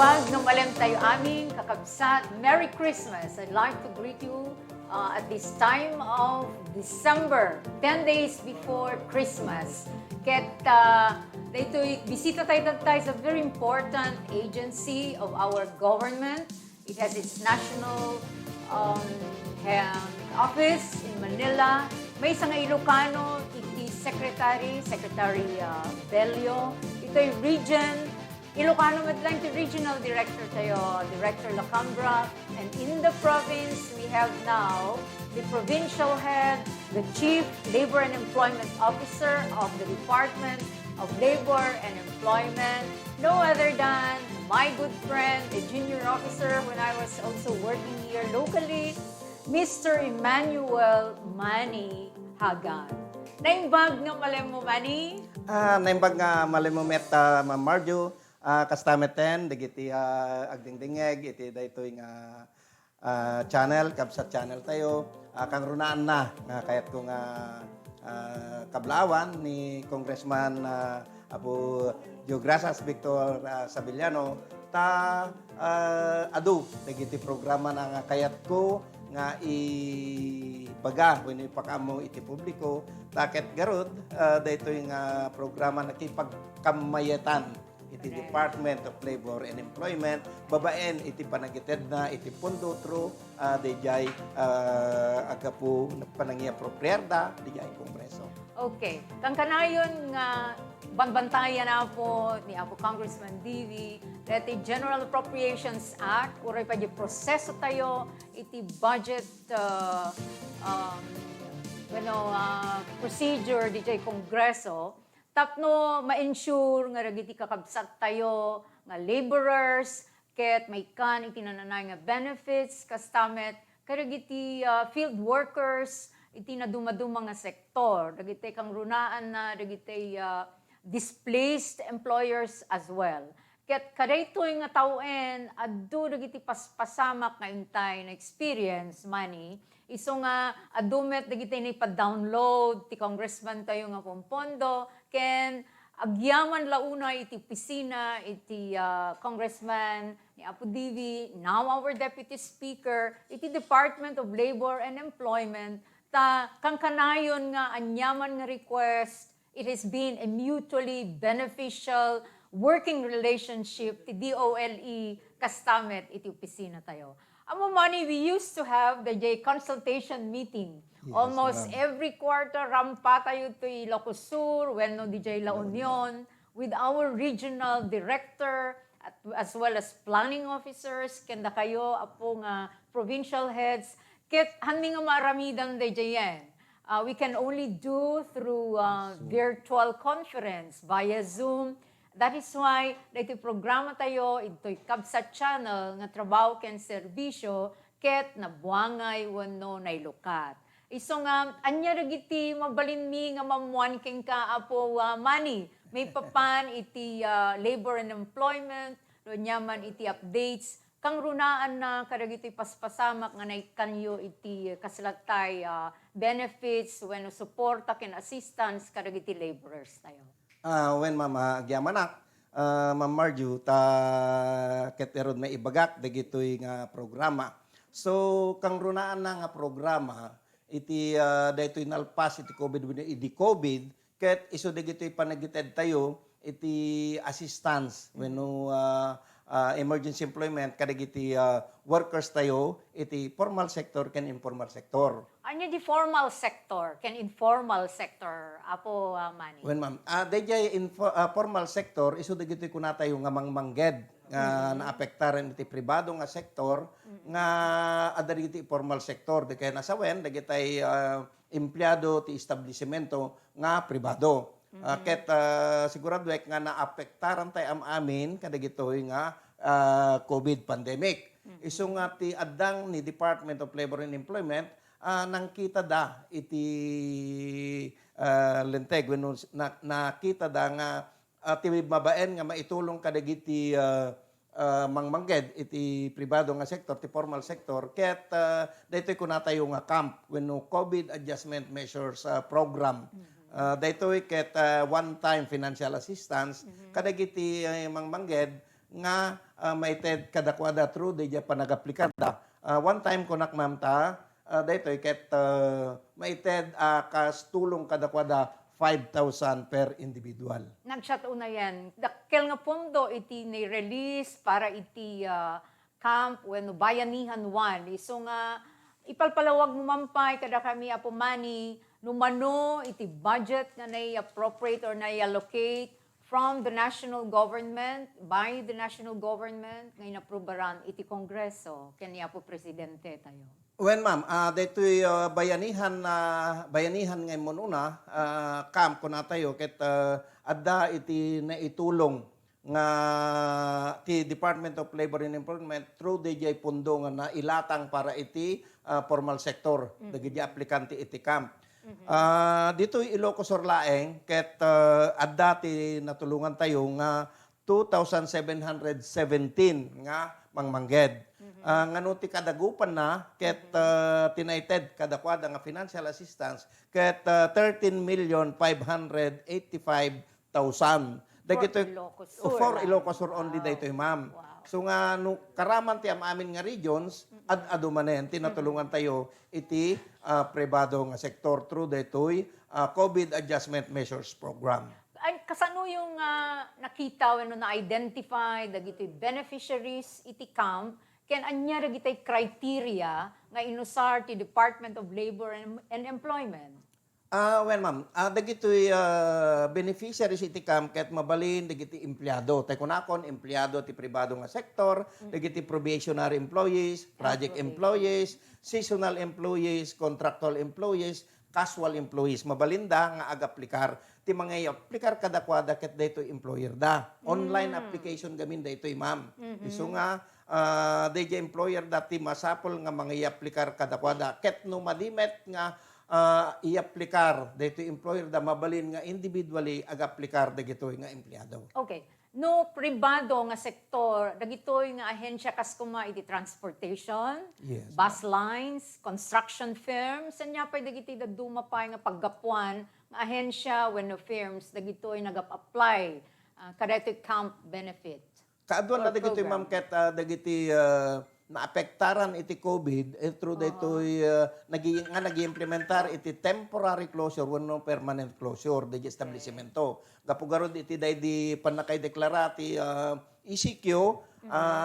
Naimbag ng malam tayo aming kakabsat. Merry Christmas! I'd like to greet you at this time of December, 10 days before Christmas. Ket dito'y bisita tayo sa very important agency of our government. It has its national office in Manila. May isang Ilocano, iti Secretary Bello. Ito'y region Ilocano Madlang, the regional director tayo, Director Lacambra. And in the province, we have now the provincial head, the Chief Labor and Employment Officer of the Department of Labor and Employment. No other than my good friend, a junior officer when I was also working here locally, Mr. Emmanuel Manny Hagan. Naimbag ng malem mo, Manny? Naimbag nga malem mo met, Ma'am Marjo. Kastameten, digiti agdingdingeg, iti daytoy nga channel, kabsat channel tayo. Kang runaan na, kayat ko nga kablawan ni Congressman Apo Diograsas Victor Sabillano, adu, digiti programa na kayat ko nga ibaga, when ipakamo iti publiko, takit garod, daytoy nga programa na kipagkamayatan iti Department of Labor and Employment, babaen iti panagited na iti pondo through dijay agapu panangiya propriedad dijay Kongreso. Okay. Kang kanayon nga banbantayan na po ni Apo Congressman Divi that the General Appropriations Act, uray pa di proseso tayo iti budget procedure dijay Kongreso. Tapno ma-ensure nga ragiti kakabsat tayo nga laborers ket may kan iti nananay nga benefits kastamet karagiti field workers iti na dumaduma nga sektor dagiti kang runaan na dagiti displaced employers as well. Ket kadaytoy nga tawen adto dagiti paspasamak nga intay na experience money iso nga adumet dagiti ni pa-download ti congressman tayo nga pompondo ken agyaman launa iti opisina iti congressman ni Apo Divi, now our deputy speaker iti Department of Labor and Employment kang kanayon nga anyaman nga request. It has been a mutually beneficial working relationship ti DOLE kastamet iti opisina tayo. Amo money, we used to have the consultation meeting. Yes, almost every quarter, rampa tayo to Ilocos Sur, no DJ La Union, with our regional director, as well as planning officers, kenda kayo, apo nga provincial heads, kit handi nga maramidan DJ yan. We can only do through virtual conference via Zoom. That is why dito programa tayo ito'y kabsat channel nga trabaho ken serbisyo ket nabuangay wenno nailukat. Iso nga anya dagiti mabalinmi nga mamuan ken ka Apo Manny. May papan iti labor and employment, do nyaman iti updates kang runaan na kadagiti paspasamak nga naikanyo iti kasalatay benefits wenno suporta ken assistance kadagiti laborers tayo. When Mama Agyamanak, Ma'am Marju, keterod may ibagak, dagitoy nga programa. So, kang runaan na nga programa, iti daytoy nalpas, iti COVID, ket iso dagitoy panagited tayo, iti assistance, when emergency employment, kadagiti workers tayo, iti formal sector, ken informal sector. Anya di formal sector, ken informal sector, Apo Manny? When ma'am, dayjay formal sector, iso dagitoy kunatayo nga mangmangged nga naapektaran iti pribado nga sektor nga adagiti formal sector di kay nasawen dagitay empleyado ti establishmento nga pribado. Ket sigurado nga naapektaran tay amin kadagitoy nga COVID pandemic. Isu nga ti addang ni Department of Labor and Employment nang kita da iti lenteg wenno nakita da nga ti mabaen nga maitulong kadagiti mangmangged iti pribado nga sektor ti formal sector ket daytoy kunatayo nga camp wenno COVID adjustment measures program. Daytoy ket one time financial assistance kadagiti mangmangged nga maited kadakwada through di panagaplikada. One time ko ma'am ta, daytoy ket maited kas tulong kadakwada 5,000 per individual. Nag-shut una yan. Dakkel nga pondo iti ni-release para iti camp when bayanihan one. So nga ipalpalawag mo mampay kada kami apumani numano iti budget nga nai-appropriate or nai-allocate from the national government, by the national government, ngayon aprubaran iti kongreso, kanya po presidente tayo. When ma'am, daytoy bayanihan ngay monuna camp ko na tayo ket adda iti naitulong nga ti Department of Labor and Employment through DJ pundo nga nailatang para iti formal sector dagiti aplikante iti camp. Dito Ilocos Sur laeng ket adda ti natulungan tayo nga 2,717 nga mangmangged. Ngano ti kadagupan na ket tinaited kadakwada nga financial assistance ket 13,585,000. For Ilocos Sur only daytoy ma'am. Wow. So nga no karaman ti amin nga regions adu manen tinatulungan tayo iti pribado nga sektor through daytoy COVID Adjustment Measures Program. Ay, kasano yung nakita when na-identify dagitoy beneficiaries iti camp ken anya dagitoy criteria nga inusar ti Department of Labor and Employment? Well, ma'am, dagitoy beneficiaries iti camp ket mabalin dagiti empleyado. Tay kunakon empleyado ti pribado nga sektor, dagiti probationary employees, project employees, seasonal employees, contractual employees, casual employees. Mabalinda nga agaplikar ti mga aplikar kadakwada ket daytoy employer da. Online application gamin daytoy ma'am. Isu nga DJ employer dati masapol nga mga i-aplikar kadakwada ket no madimet nga i-aplikar daytoy employer da mabalin nga individually ag-aplikar dagitoy nga empleyado. Okay. No pribado nga sektor, dagitoy nga ahensya kas kuma iti transportation, Yes, bus lines, construction firms, anya pa dagitoy daduma pa nga paggapuan nga ahensya when no firms dagitoy nagap-apply kadaytoy camp benefit. Kaadwan na Or dagitoy program. ma'am ket dagiti naapektaran iti COVID through daytoy nag-implementar iti temporary closure wenno permanent closure di establishmento. Gapugarod iti daydi panakay deklara ti ECQ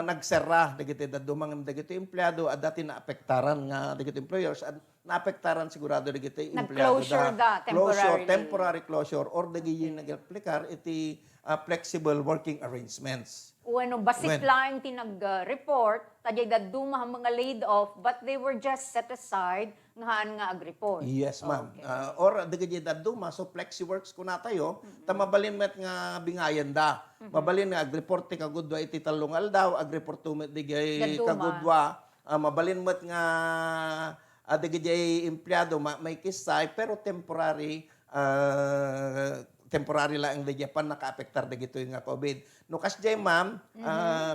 nagserra dagiti dadumang dagiti empleyado at dati naapektaran nga dagiti employers at naapektaran sigurado dagiti empleyado Nag-closure da, temporarily. temporary closure or dagiti nag-aplikar iti flexible working arrangements. Bueno, basit lang tinag-report, tadyay daduma ang mga laid off, but they were just set aside ngahan nga ag-report. Yes, ma'am. Okay. Or dagiti daduma so FlexiWorks ko na tayo, mabalin met nga bingayan da. Mabalin nga ag-report ti kagudwa iti talungal daw, ag-report to met digay Daduma. kagudwa. Mabalin met nga digay empleyado may kisay pero temporary lang ang Japan naka-apektar dagito nga COVID. No kasjay ma'am,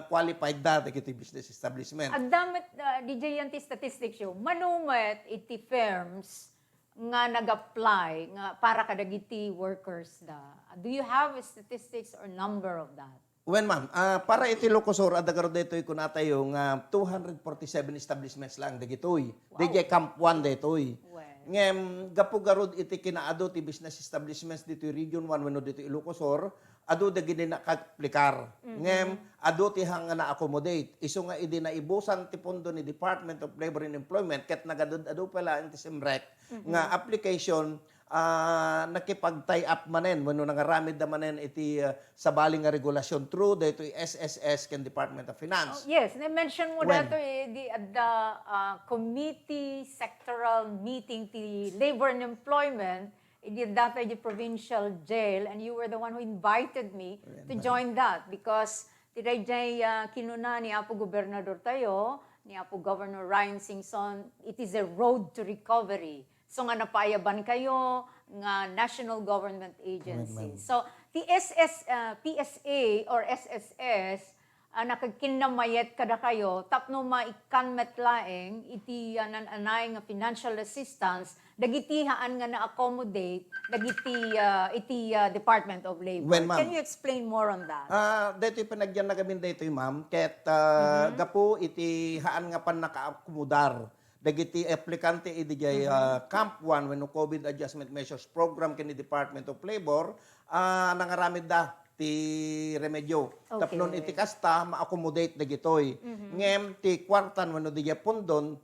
qualified da dagito business establishment. Ang damit, DJ yan ti statistics yung, manumet iti firms nga nag-apply nga para kadagiti workers da. Do you have statistics or number of that? When ma'am, para iti Ilocos Sur adagaro daytoy kun atayo nga 247 establishments lang dagitoy. Wow. DJ Camp 1 daytoy. Well, Ngem gapugarod iti kinaado ti business establishments dito Region 1 wenno dito Ilocos Sur, adu dagiti nakaplikar. Ngem adu ti hanga na-accommodate. Isu nga idi naibusan ti pondo ni Department of Labor and Employment ket nagadud-adu pala ang ti SEMREC nga application nakipag-tie up manen wenno nangaramid da manen iti sabaling nga regulasyon through dito SSS ken Department of Finance. yes, na-mention mo When? dato the committee sectoral meeting ti labor and employment, idi dato the provincial jail, and you were the one who invited me to join that because tiday kinuna ni Apo Gobernador tayo, ni Apo Governor Ryan Singson, it is a road to recovery. So nga napayaban kayo nga national government agency. So the PSA or SSS nakagkinamayet kada kayo, tapno maikan metlaeng, iti nananay nga financial assistance, dagitihaan nga na-accommodate, iti Department of Labor. When, ma'am? Can you explain more on that? Dito pinagyan na kami dito, ma'am. Ket gapo iti haan nga pan nakaakumudar. Dagiti aplikante idigay Camp 1 when no COVID Adjustment Measures Program kini Department of Labor, nangaramid da ti remedyo. Okay. Tapnon iti kasta ma-accommodate dagitoy. Ngem ti kwartan when no digay pundon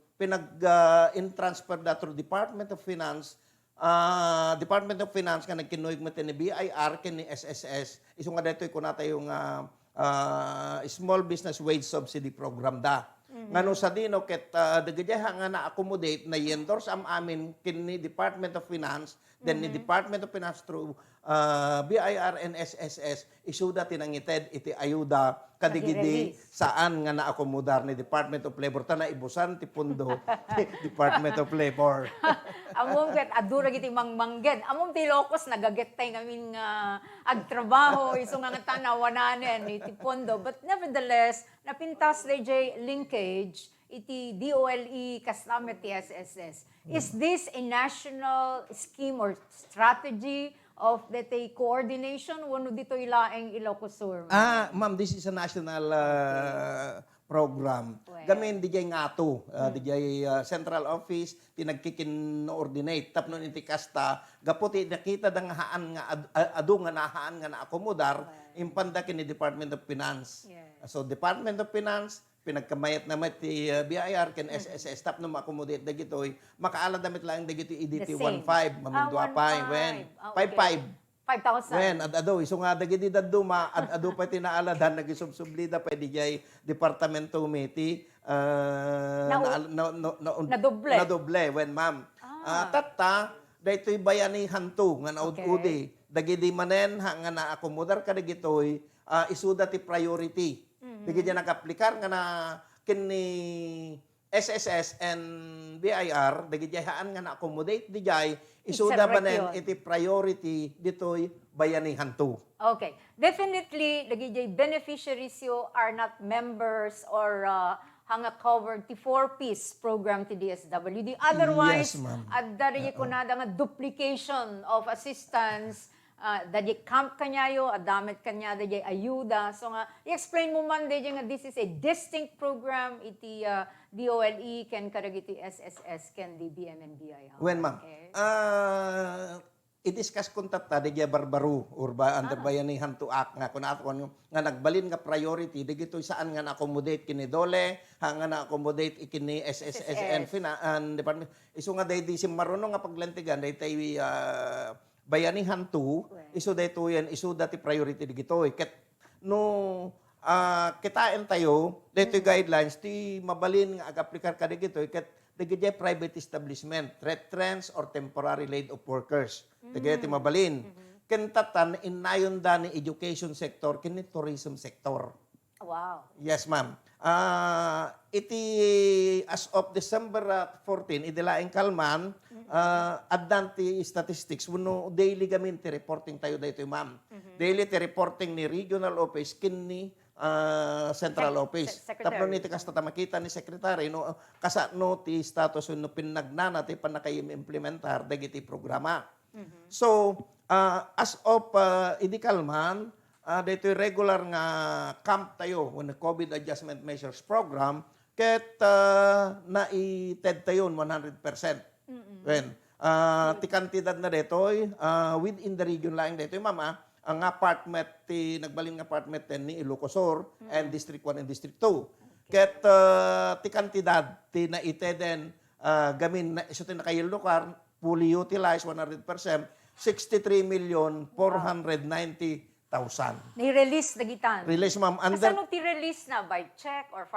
in transfer da through Department of Finance. Department of Finance nga nagkinuig mo ni BIR kini SSS. Iso nga dito ko nata yung Small Business Wage Subsidy Program da. Ngano sa dino ket dagayha nga na-accommodate na i-endorse amin kini Department of Finance, then ni Department of Finance through BIR and SSS isuda tinangited iti ayuda kadigidi saan nga na-accommodar ni Department of Labor ta naibusan ti pundo Department of Labor. Among ket adura giti mangmanggen. Among ti Ilocos nagagetay ngamin nga agtrabaho iso nga tanawananen iti pondo. But nevertheless, napintas DJ linkage iti DOLE kasama ti SSS. Is this a national scheme or strategy of the coordination wano dito ilaeng Ilocos Sur? Ma'am, this is a national program. Well. Gamin dijay ngato, dijay central office tinagkikin-ordinate tapnon iti kasta gaputi nakita dang haan nga adu nga nahaan nga naakomodar impanda kini Department of Finance. Yes. So Department of Finance pinagkamayat na ti BIR ken SSS tap no ma-accommodate dagitoy makaalad damit lang dagitoy EDT 15 mamindua pay when 55 5,000. Wen, ad-ado. So nga, dagiti daduma, ad-ado pa tinaaladan, nagisubsublida pa di jay Departamento Miti, Nadoble. Nadoble, wen, ma'am. Tatta, daytoy bayani hanto, nga naud-udi. Dagiti manen, nga na-akomodar ka dagitoy, isuda ti priority. Dagiti nag-aplikar nga na kini SSS and BIR, dagiti haan nga na-accommodate di jay, isuda banen iti priority ditoy bayanihan to. Okay. Definitely, the beneficiaries you are not members or hanga covered ti 4-piece program ti DSWD. Otherwise, Yes, ma'am. at dari ko na nga duplication of assistance, dadi camp kanyayo, adamit kanya, dadi ayuda. So nga, i-explain mo man dadi nga this is a distinct program, iti DOLE, ken karagiti SSS, ken DBM and BIR. When, ma'am? Okay. I-discuss kontat ta, di barbaru, urba, under bayanihan to act nga, kung ato nga nagbalin nga priority, di gito saan nga na-accommodate kini Dole, nga na-accommodate ikini SSS and Department. Iso nga day di si marunong nga paglantigan, day tayo bayanihan to, iso day to yan, iso dati priority di gito. Ket, no, kitain tayo, dito guidelines, ti mabalin nga ag-aplikar ka di gito, ket dagiti private establishment, retrents or temporary laid off workers. Dagiti mabalin. Kentatan inayon da ni education sector kini tourism sector. Wow. Yes, ma'am. Iti as of December 14, idilaing kalman, addanti statistics, wano daily gamin ti reporting tayo dito, ma'am. Daily ti reporting ni regional office kini central office. Tapos nito kasta makita ni secretary no kasano ti status no pinagnana ti panakay-implementar dagiti programa. So as of idikalman dito regular nga camp tayo when the COVID Adjustment Measures Program ket na-TED tayo 100%. When ti kantidad na detoy within the region lang detoy mama ang apartment ti nagbalin nga apartment ni Ilocos Sur and District 1 and District 2. Ket ti kantidad ti naiteden gamin na iso ti nakayilokar fully utilized 100%, 63,490,000. Ni-release na gitan. Release, ma'am. Kasano ti-release na? By check or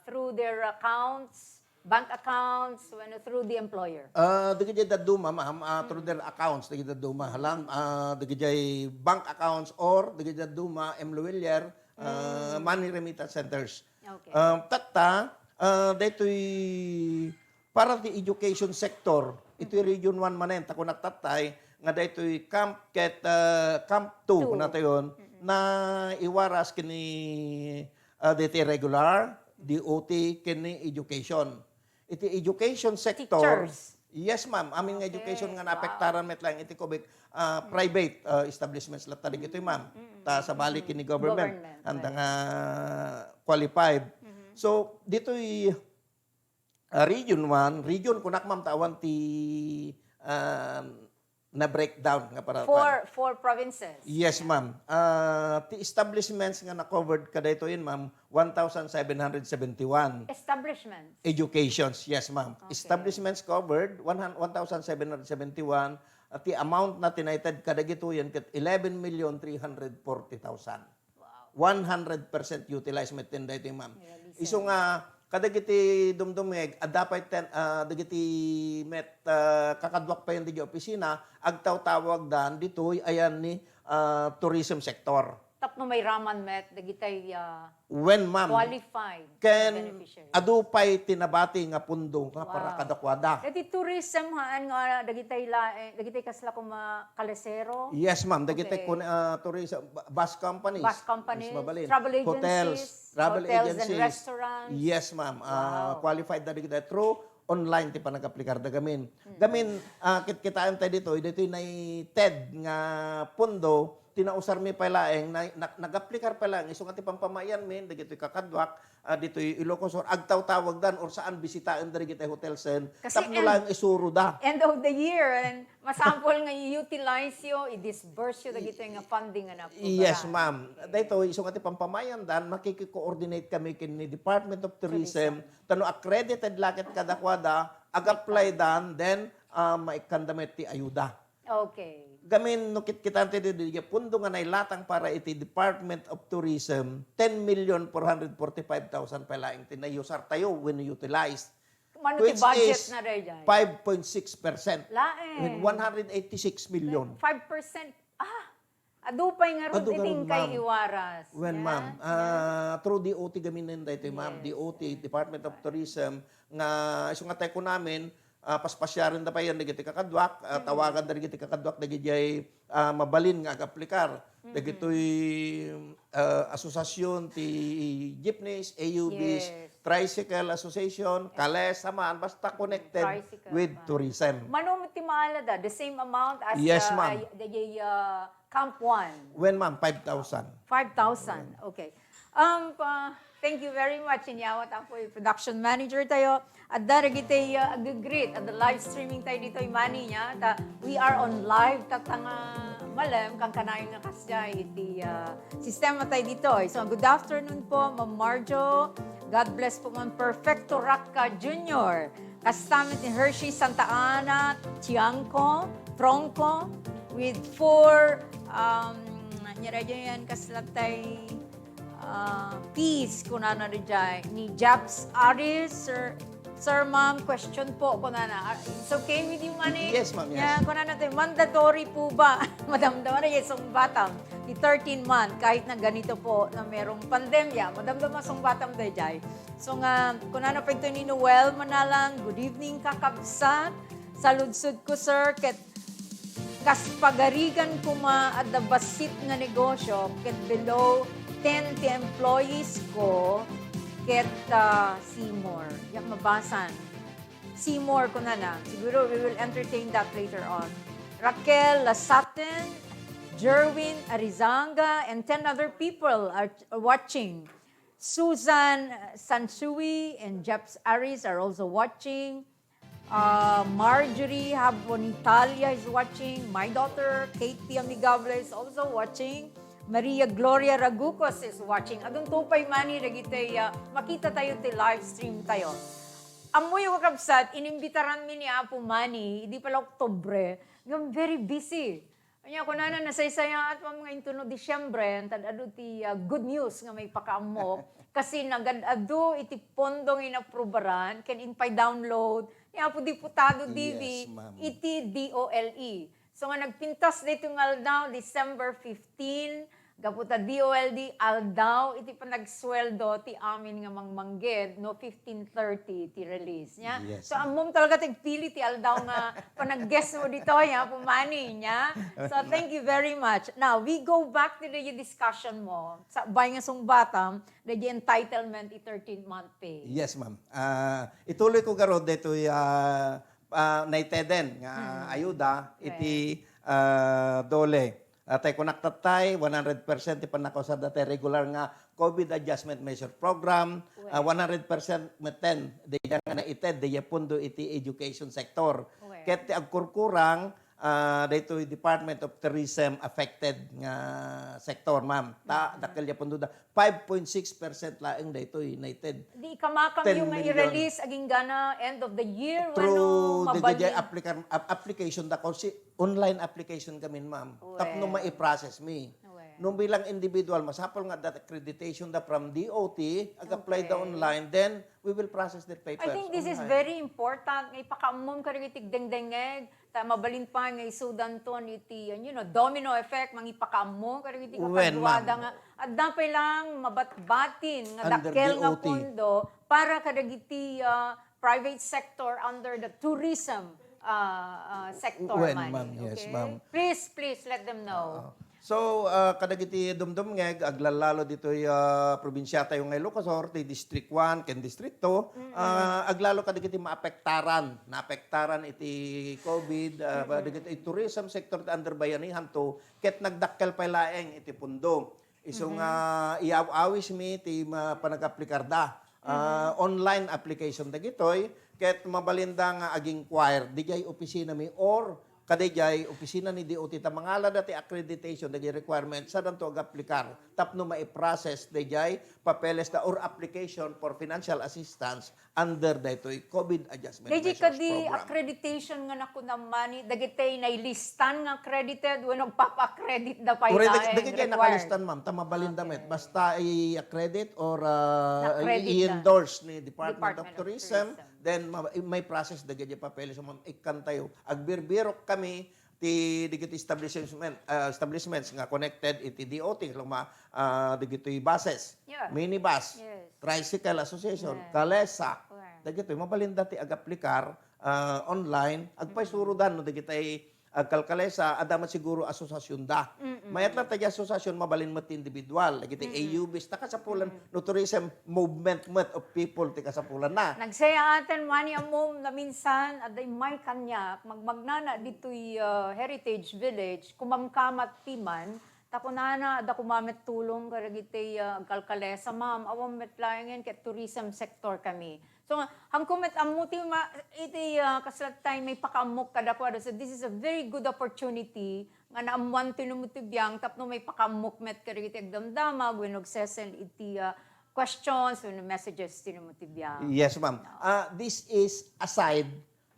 through their accounts, bank accounts, through the employer? Dagiti daduma, ma'am, through their accounts, dagiti daduma. Halam, dagiti bank accounts or dagiti daduma, emluwilyer, money remittance centers. Okay. Tatta, dito'y para the education sector, ito'y Region 1 manen, tako nagtatay, nga dito'y Camp 2, na tayon, na iwaras kini diti regular, DOT, kini education. Iti education sector. Teachers. Yes, ma'am. Amin nga Okay, education nga wow. naapektaran met lang iti kubik private establishments lahat talig ito, ma'am. Ta sa balik kini government. Government, Handa nga qualified. So, dito'y region 1, region kunak ma'am tawan ti na breakdown nga para Four provinces. Yes, ma'am. The establishments nga na-covered kada ito yun, ma'am, 1,771. Establishments. Educations, yes, ma'am. Okay. Establishments covered, 1,771. At the amount na tinited kada ito yan, 11,340,000. Wow. 100% utilized met tinda ito, ma'am. Yeah, Iso nga, kadagiti dumdumeg, dapat dagiti met kakadwak pa yan di opisina, agtaw-tawag dan ditoy ayan ni tourism sector. Tapno may raman met, dagitay When ma'am, qualified ken beneficiary. adupay tinabati nga pundo nga para Wow. kadakwada. Dati tourism haan nga dagitay kasla kuma kalesero. Yes, ma'am. Dagiti Okay. tourism, bus companies. Bus companies, Mas mabalin. travel agencies, Hotels, travel hotels agencies. and restaurants. Yes, ma'am. Wow. Qualified na dito through online ti pa nag-aplikar da gamin. Gamin, kitaan tayo dito na TED nga pundo, tinausar mi palaeng, nag-aplikar pa lang, isong ati pampamayan min, dagito kakadwak, dito Ilocos Sur, agtaw-tawag dan, or saan bisitaan da dagito hotel sen, Kasi tapno lang isuro da. End of the year and masample nga i-utilize yo, i-disburse yo dagito nga funding nga na. Yes, ma'am. Dito, isong ati pampamayan dan, makiki-coordinate kami kini Department of Tourism, tano accredited lakit kadakwada, ag-apply dan, then maikandamit ti ayuda. Okay. Gamin nukit kitante di pundo nga nailatang para iti Department of Tourism 10,445,000 palaing tinayusar tayo when utilized, Mano ti which budget is na rin dyan? 5.6% Lain. with 186 million. 5%. Adupay nga rin Adu iting karon, kay ma'am. Iwaras. When Yeah, ma'am, yeah. through DOT gamin dito ma'am, DOT, Department of Tourism, nga isong atay ko namin, paspasyarin da pa yan, dagiti kakadwak, tawagan da dagiti kakadwak, dagiti mabalin nga agaplikar. Dagito'y asosasyon ti jeepneys, AUVs, Yes. Tricycle Association, Kales, samaan, basta connected Tricycle, with tourism. Mano ti maalada, the same amount as Yes, ma'am. the Camp 1. When ma'am, 5,000. 5,000. Okay. Thank you very much. Inyawat ako yung production manager tayo. At daragitay agagreet at the live streaming tayo dito yung money niya. We are on live tatanga malem kang kanayon nga kasya iti sistema tayo dito. So good afternoon po Ma'am Marjo. God bless po Ma'am Perfecto Racca Jr. Kastamit ni Hershey Santa Ana, Tiangco, Tronco with 4 niradyo yan kaslatay peace kunana rin dyan. Ni Japs Aris, Sir Ma'am, question po kunana. It's okay with you, Manny? Yes, ma'am, yes. Yeah, kunana tayo, mandatory po ba? Madamdaman na yung isang batam. Di 13 month, kahit na ganito po na merong pandemya, madamdaman isang batam tayo dyan. So nga, kunana pa ito ni Noel Manalang, good evening kakabsat. Saludsud ko, sir, ket kas pagarigan ko at the basit nga negosyo, ket below 10 ti employees ko, ket Seymour. Yak mabasan. Seymour ko na. Siguro we will entertain that later on. Raquel Lasaten, Jerwin Arizanga, and 10 other people are watching. Susan Sansui and Jeps Aris are also watching. Marjorie Habonitalia is watching. My daughter, Katie Amigable, is also watching. Maria Gloria Ragucos is watching. Adun tupay mani dagitay makita tayo ti live stream tayo. Amoy ko kapsat, inimbitaran mi ni Apo Mani, hindi pala Oktubre. Ngam very busy. Anya ko na nasaysaya at mga intuno Disyembre, tad adu ti good news nga may pakaamok. Kasi nagad-adu iti pondong inaprubaran, can inpay download, ni Apo Diputado DV, Yes, ma'am. iti DOLE. So nga nagpintas dito nga now, December 15, Gaputa DOLD, aldaw, iti pa nagsweldo, ti amin nga mangmangged, no, 15:30, ti release niya. Yes. So, amom talaga tigpili, ti aldaw nga, panag-guess mo dito, ya, pumani niya. So, thank you very much. Now, we go back to the discussion mo, sa bay nga sungbatam, the entitlement, i 13th-month pay. Yes, ma'am. Ituloy ko garo dito naiteden nga ayuda iti dole. Tay kunaktatay 100% ti panakosar dati regular nga COVID adjustment measure program, 100% meten de nga naited de pundo iti education sector. Ket ti agkurkurang dito Department of Tourism affected nga sector, ma'am. Dakkel ya pundo da 5.6% laeng dito United. Di kamakam 10 yung million. i-release aging gana end of the year, Through the mabalik. application da kasi online application kami, ma'am. Tapno mai-process mi. Nung bilang individual, masapol nga that accreditation da from DOT, ag-apply da online, then we will process their papers. I think this is online. very important. Ngay pakaamom ka rin itig dengdengeg, ta mabalin pa ngay sudan ton iti, domino effect, mangi pakaamom ka rin itig When, kapagwada ma'am? nga. At dapay lang mabatbatin nga Under dakkel nga DOT. pondo para kadagiti private sector under the tourism sector When, money. ma'am. Yes, Okay? ma'am. Please let them know. So, kadagiti dumdum ngeg, aglalalo dito probinsya tayo ngay Lucasor, ti District 1, ken District 2, aglalo kadagiti maapektaran, naapektaran iti COVID, kadagiti tourism sector ti under bayanihan to, ket nagdakkel pa laeng iti pundo. Isong iaw-awis mi ti panag-aplikar da. Online application dagitoy, ket mabalinda nga aging choir, dijay opisina mi or kadijay opisina ni DOT ta mangala dati accreditation dagi requirement sa danto ag-aplikar tapno mai-process dijay papeles da or application for financial assistance under daytoy COVID adjustment Dahil measures kadi program. accreditation nga nakunamani, dagitay na listan nga accredited, when papa-accredit da pa Uri, ilaeng dagi kay required. nakalistan, ma'am, tamabalin damit. Basta i-accredit or Na-accredit i-endorse ni Department of Department of Tourism, Tourism. then may process dagi di papeles. So, ma'am, ikan tayo. Agbirbirok kami ti digiti establishments nga connected iti DOT luma digiti buses, Yeah. minibus, Yes. tricycle association, Yeah. kalesa. Correct. Dagito mabalinda ti agaplikar online agpay surudan no digitay agkalkalesa adaman siguro asosasyon da. Mayat lang tayo asosasyon mabalin mo ti individual. Dagiti AUBs ta kasapulan no tourism movement of people ti kasapulan na. Nagsaya atin mani amom na minsan aday may kanyak magmagnana dito'y Heritage Village kumamkamat timan takunana ada kumamit tulong karagitay agkalkalesa ma'am awam metlayangen ket tourism sector kami. So, hangkumet amuti iti kaslatay may pakaamok kadakwada. So, this is a very good opportunity nga naamuan tinumutibiyang tapno may pakaamok met karigiti agdamdama when nagsesend iti questions when messages tinumutibiyang. Yes, ma'am. This is aside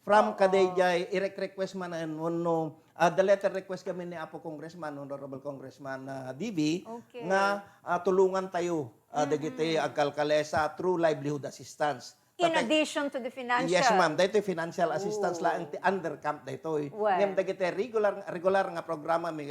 from kadayjay i-request man no the letter request kami ni Apo Congressman, Honorable Congressman DB, Okay. nga tulungan tayo dagiti agkalkalesa through livelihood assistance. In addition to the financial. Yes, ma'am. Dito financial assistance lang ti undercamp dito. Well. Ngem dagiti regular nga programa mi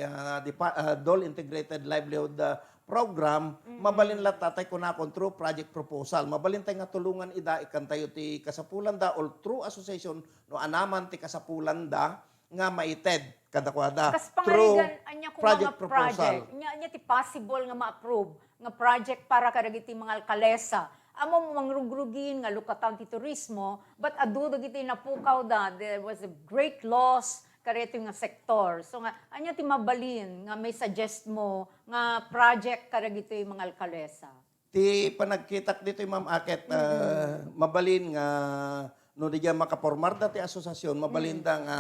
DOL Integrated Livelihood Program, mabalin la tatay ko na through project proposal. Mabalin tay nga tulungan ida ikan tayo ti kasapulan da or through association no anaman ti kasapulan da nga maited kadakwada Kas through pangarigan, anya kung project mga proposal. project. Anya ti possible nga ma-approve nga project para kadagiti mga alkalesa. Amo mangrugrugin nga lukatan ti turismo, but adu dagiti napukaw da, there was a great loss kareto nga sektor. So nga, anya ti mabalin nga may suggest mo nga project kadagiti mga alkalesa. Ti panagkitak dito Ma'am Aket, mabalin nga no di makapormar da ti asosasyon, mabalin da nga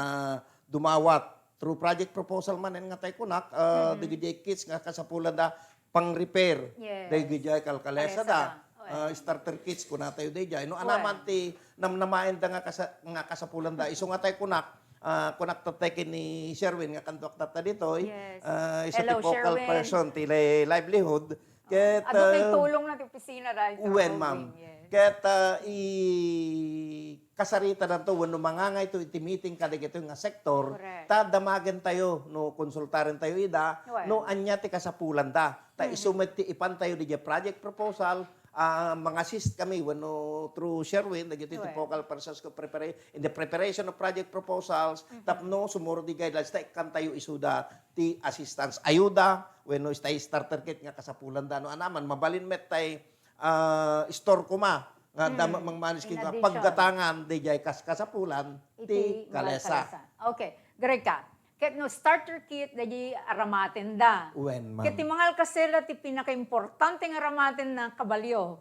dumawat through project proposal man nga tay kunak, digijay kits nga kasapulan da pang-repair. Yes. Digijay kalkalesa Kalesa da. da. Starter kits kuna tayo dijay. No anaman ti namnamaen da nga kasapulan da. Iso nga tay kunak, kunak tatay ni Sherwin nga kantok tata dito. Yes. Isa ti Hello, focal Sherwin. person ti livelihood. Ket Ado kay tulong na ti opisina right? When, ma'am. Yes. Ket kasarita na to, wano mangangay to iti meeting kada ito nga sektor, Correct. ta damagan tayo, no konsultaren tayo ida, Well. no anya ti kasapulan da. Ta isumit ti ipan tayo di project proposal, mga assist kami wano through Sherwin, dagiti ti Well. focal persons ko in the preparation of project proposals, tapno sumuro di guidelines, ta ikan tayo isuda ti assistance ayuda, wano istay starter kit nga kasapulan da, no anaman, mabalin met tay store kuma, nga dama mang manis In nga addition. paggatangan di jay kasapulan ti kalesa. Okay, Greka. Ket no starter kit dahi aramaten da. Wen, ma'am. Ket ti mangal kasela ti pinaka-importante nga aramaten na kabalyo.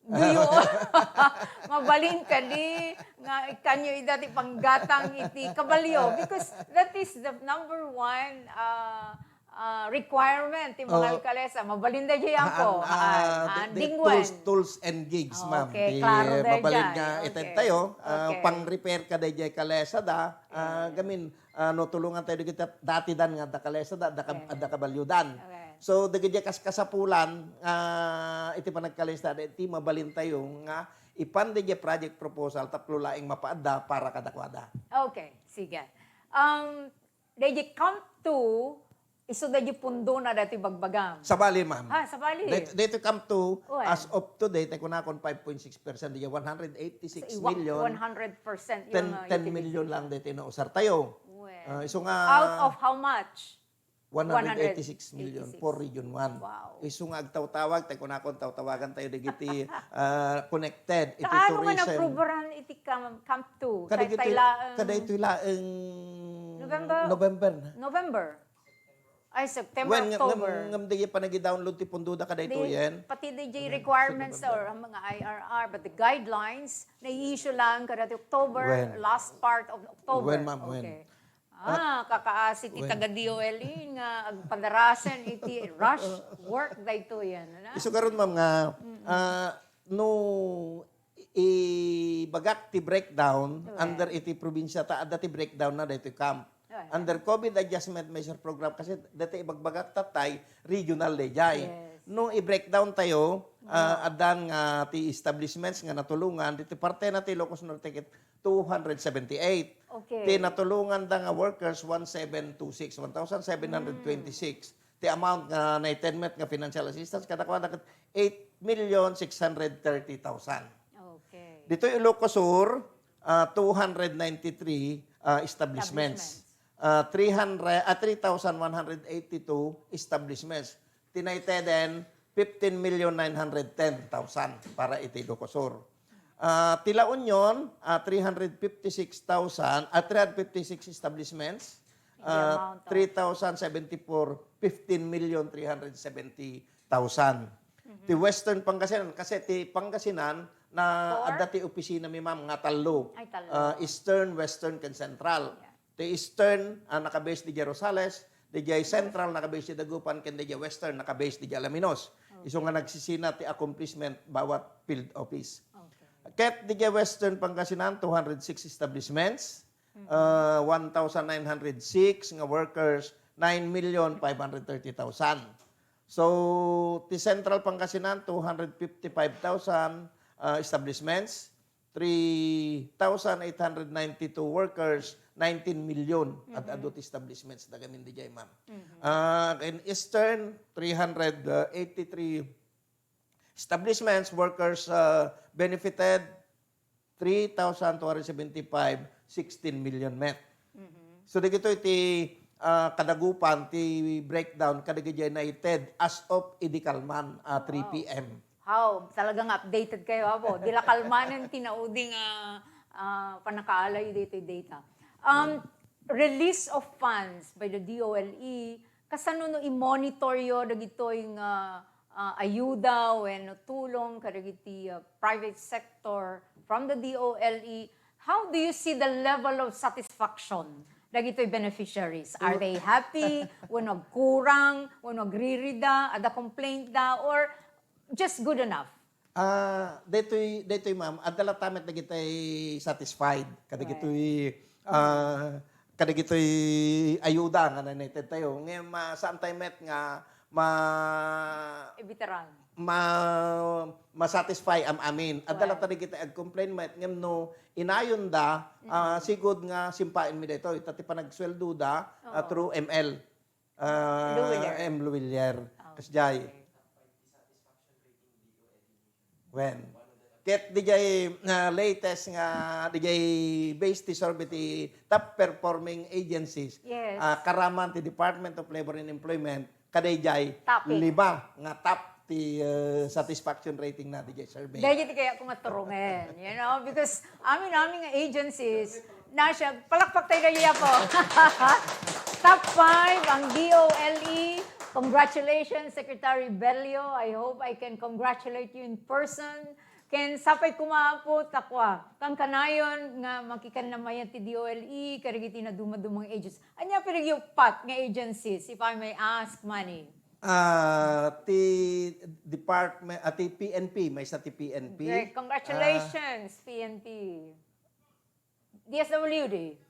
Duyo. Mabalin ka di nga ikanyo ida ti panggatang iti kabalyo because that is the number one requirement ti mangal kalesa. Mabalin da diyan ko. The Dingwen. tools and gigs, ma'am. Okay, Di, klaro da mabalin dyan. nga Okay. itin tayo, Okay. pang-repair ka da jay kalesa da, gamin, no, tulungan tayo kita dati dan nga da kalesa da, da kabalyudan. Okay. So, dagiti kasapulan, iti panagkalesa da, iti mabalin tayo nga, ipan da jay project proposal, taplo laing mapaada para kadakwada. Okay, sige. Dahi come to iso dahi pundo na dati bagbagam. Sa bali, ma'am. Sa bali. Dito come to, Well. as of today, tayo kunakon 5.6%, di 186 million. 100% 10 million lang dito na usar tayo. Well, Iso nga out of how much? 186 million 186. for Region 1. Wow. Iso nga agtaw-tawag, tayo kunakon tawagan tayo digiti connected. Iti Kaano man tourism. approveran iti Camp 2? Kada ito laang November? na. November. Ay, September, October. Ngam di pa nag-download ti punduda kada ito yan. Pati DJ requirements or ang mga IRR, but the guidelines, na-i-issue lang kada October, When? last part of October. When, ma'am, when? Okay. Kakaasi ti taga-DOLE nga agpadarasan iti rush work dayto yan. Ano? Iso karon ma'am nga no bagak ti breakdown under iti probinsya ta adda ti breakdown na dito camp. Okay. Under COVID Adjustment Measure Program kasi dati ibagbagak tatay regional lejay. Yes. No i-breakdown tayo adan nga ti establishments nga natulungan dito parte na ti Ilocos Norte 278. Okay. Ti natulungan da nga workers 1726 1726. Ti amount nga na-10 nga financial assistance kada kwa 8,630,000. Okay. Dito Ilocos Sur 293 establishments. 3,182 establishments. Tinaiteden 15,910,000 para iti Ilocos Sur. Tila Union 356 establishments. The amount of- 3,074, 15,370,000. Ti Western Pangasinan, kasi ti Pangasinan na Four? adda ti opisina mi ma'am nga talo. Ay, talo. Eastern, Western, ken Central. Ti Eastern nakabase di Rosales, di Central nakabase di Dagupan, ken di Western nakabase di Alaminos. Iso nga nagsisina ti accomplishment bawat field office. Okay. Ket di Western Pangasinan 206 establishments, 1,906 nga workers, 9,530,000. So ti Central Pangasinan 255,000 establishments, 3,892 workers, 19 million at adult establishments na gamin di jay ma'am. In Eastern 383 establishments, workers benefited 3,275, 16 million met. So dito iti kadagupan ti breakdown kadagiti United as of idikalman 3 p.m. How? Talagang updated kayo, abo. Dila kalmanan tinauding panakaalay dito data. Release of funds by the DOLE, kasano no i-monitor yo dagitoy nga ayuda when tulong kadagiti private sector from the DOLE. How do you see the level of satisfaction dagitoy beneficiaries? Are they happy? When nagkurang? When nagririda? Ada complaint da? Or just good enough? Detoy ma'am, adala tamet na kitay satisfied. Kada gito'y ayuda nga nanited tayo. Ngayon, saan tayo met nga Veteran. ma-satisfy am amin. At dala tadi kita ag-complain met ngem no inayon da sigud nga simpain mi dito itati pa nagsweldo da through ML. Luwilier. M. Luwilier. Kasjay. When? Ket dijay latest nga dijay based ti survey ti top performing agencies. Yes. Karaman ti Department of Labor and Employment kadayjay Topic. 5 nga top ti satisfaction rating na dijay survey. Dahil kaya ako maturungan, because aming nga agencies, na siya, palakpak tayo na po. Top 5 ang DOLE. Congratulations, Secretary Bellio. I hope I can congratulate you in person. Ken sapay kumapot takwa. Kang kanayon nga makikan na mayan ti DOLE, karigiti na dumadumang agencies. Anya pat nga agencies, if I may ask, Manny? Ti department ti PNP may sa ti PNP. Great. Congratulations, PNP. DSWD.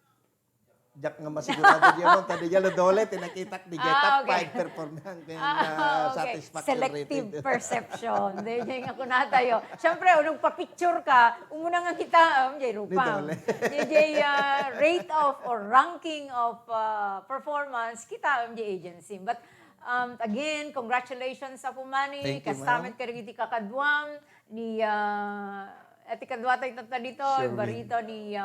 Jak nga masigurado diyan mo tadi diyan dole tinakitak di top okay. 5 performance Okay. satisfaction Selective rating. perception. Dahil ako na tayo. Siyempre, unang pa-picture ka, umuna nga kita, jay rupang. Jay rate of or ranking of performance, kita jay agency. But again, congratulations sa Pumani. Thank you, Kasamit ka rin iti kakadwam ni ati kadwa tayo tata dito, Sherwin. barito ni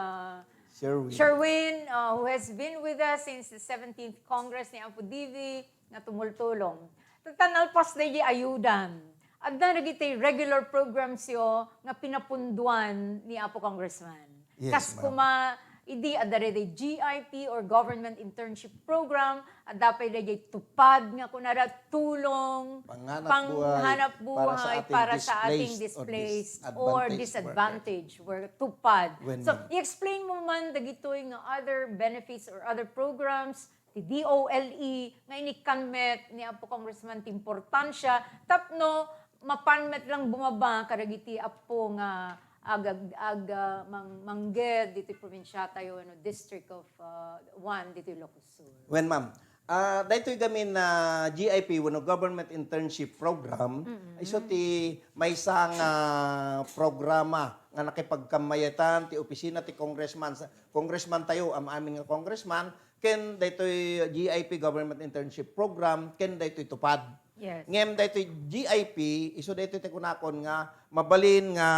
Sherwin. Sherwin, who has been with us since the 17th Congress ni Apo Divi, na tumultulong. Tatanalpas na yung ayudan. At na nagitay regular programs yo nga pinapunduan ni Apo Congressman. Yes, Kas ma'am. kuma, idi adare day GIP or Government Internship Program, at dapat day tupad nga kunara tulong, Panghanap buhay para sa ating displaced or disadvantaged were tupad. When So, i-explain mo man dagitoy nga other benefits or other programs ti DOLE nga inikanmet ni Apo Congressman ti importansya tapno mapanmet lang bumaba karagiti Apo nga mangged dito probinsya tayo district of 1 dito Ilocos Sur. When ma'am, dahito gamin na GIP, wano Government Internship Program, iso ti may isang programa nga nakipagkamayatan ti opisina ti congressman tayo, am aming nga congressman, ken daytoy GIP Government Internship Program, ken daytoy tupad. Yes. Ngem daytoy GIP, iso daytoy ti kunakon nga mabalin nga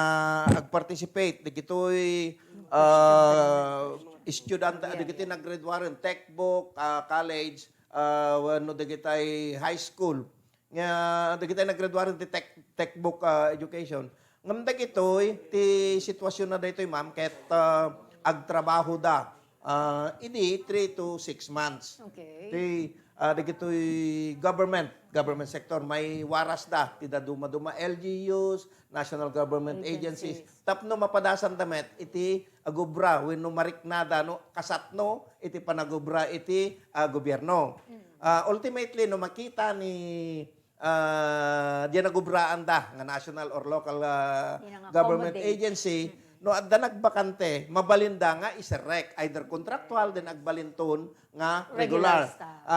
ag-participate digitoy student digitoy naggraduaren textbook college wano digitay high school nga digitay naggraduaren ti textbook education ngem dagitoy ti sitwasyon na daytoy ma'am ket agtrabaho da idi 3 to 6 months. Okay. Ti digitoy government sector may waras da ti daduma-duma LGUs, national government agencies. Tapno mapadasan damet iti agubra wenno mariknada no kasatno iti panagubra iti gobyerno. Ultimately no makita ni diyan nagubraan da nga national or local government agency no adda nagbakante mabalinda nga iserek either contractual then agbalinton nga regular.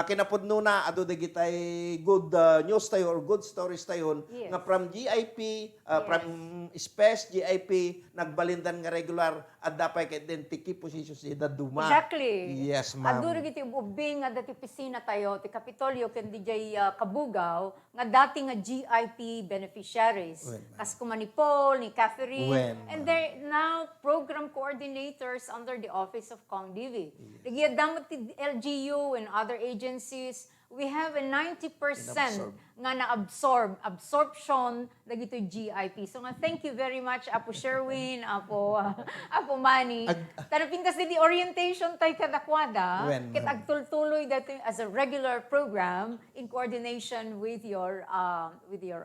Kinapudno na adu digitay good news tayo or good stories tayon nga from GIP from SPES GIP nagbalindan nga regular adda pa ket den tiki position si daduma. Exactly. Yes, ma'am. Aduro giti ubing nga dati pisina tayo ti Kapitolyo ken DJ Kabugaw nga dati nga GIP beneficiaries. Kas kuma ni Paul, ni Catherine, and they're now program coordinators under the office of Kong Divi. Nagyadamot ti LGU and other agencies, we have a 90% nga absorption dagito GIP. So nga thank you very much Apo Sherwin, Apo Manny. Tanapintas di orientation tay kadakwada ket agtultuloy dato as a regular program in coordination with your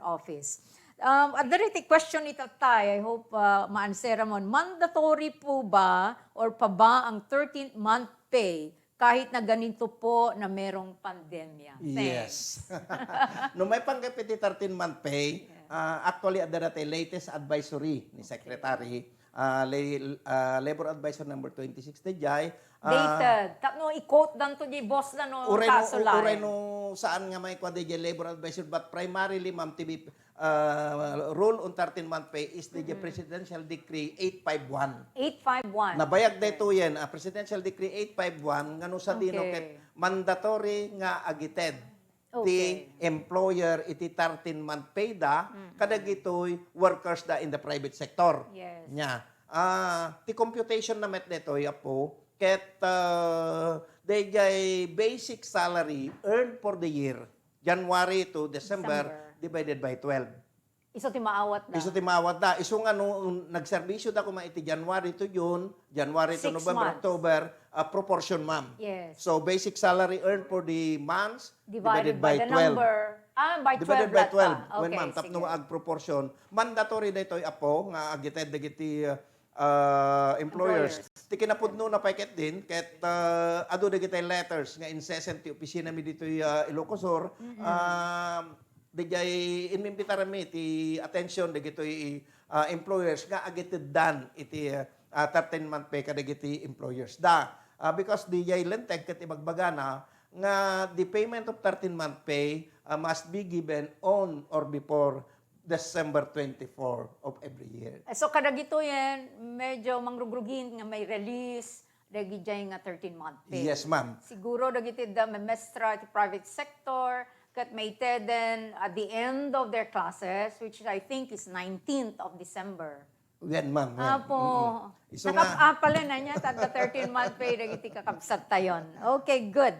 office. Adariti question ito tay, I hope ma-answer mo. Mandatory po ba or pa ba ang 13th month pay kahit na ganito po na merong pandemya? Yes. No may panggapiti 13-month pay, actually at the latest advisory ni Secretary, Labor Advisor number 26 Dejay. Dated. Tapno i-quote dan to di boss na no Uray kasulay. no saan nga may kwa Dejay Labor Advisor, but primarily, ma'am, TV, rule on 13-month pay is the Presidential Decree 851. 851. Nabayag dito yan, Presidential Decree 851, nga no sa dino Okay. ket mandatory nga agited Okay. ti employer iti 13-month pay da, kadag ito'y workers da in the private sector. Yes. Nya. Ti computation na met dito apo, ket dayjay basic salary earned for the year, January to December, divided by 12. Iso ti maawat na. Iso ti mawat da. Iso nga no, nagserbisyo da kuma iti January to June, January to 6 November, months. October, proportion, ma'am. Yes. So, basic salary earned for the months Divided by the 12. number. By 12 Divided by 12. data. When, Okay, ma'am, tapno sige. ag proportion. Mandatory da ito'y apo, nga agited dagiti employers. Ti kinapudno na paket din, ket ado dagiti letters nga incessant ti opisina mi dito'y Ilocosur. Dijay inimbitara mi ti attention dagitoy employers nga agited dan iti 13-month pay kadagiti employers da. Because dijay lenteg ket ibagbagana nga the payment of 13-month pay must be given on or before December 24 of every year. So kada gito yan, medyo mangrugrugin nga may release, dagi jay nga 13-month pay. Yes, ma'am. Siguro dagiti da may mestra ti private sector, kat may teden at the end of their classes, which I think is 19th of December. Yan, ma'am. yan. Apo, Iso nga- nakapapala na niya, tagda 13-month pay, dagiti kakabsat tayon. Okay, good.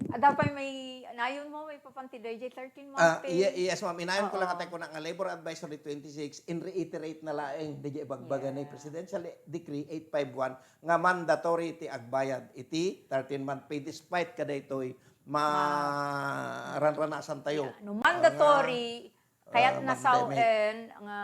Dapat may, nayon mo, may papantiday, 13-month pay. Yes, ma'am. Inayon ko lang atay ko na nga Labor Advisory 26 in reiterate na laeng di ibagbaga ni Presidential Decree 851 nga mandatory iti agbayad iti 13-month pay despite kada ito'y maranranasan tayo. No, mandatory, kaya't pandemic. nasawen nga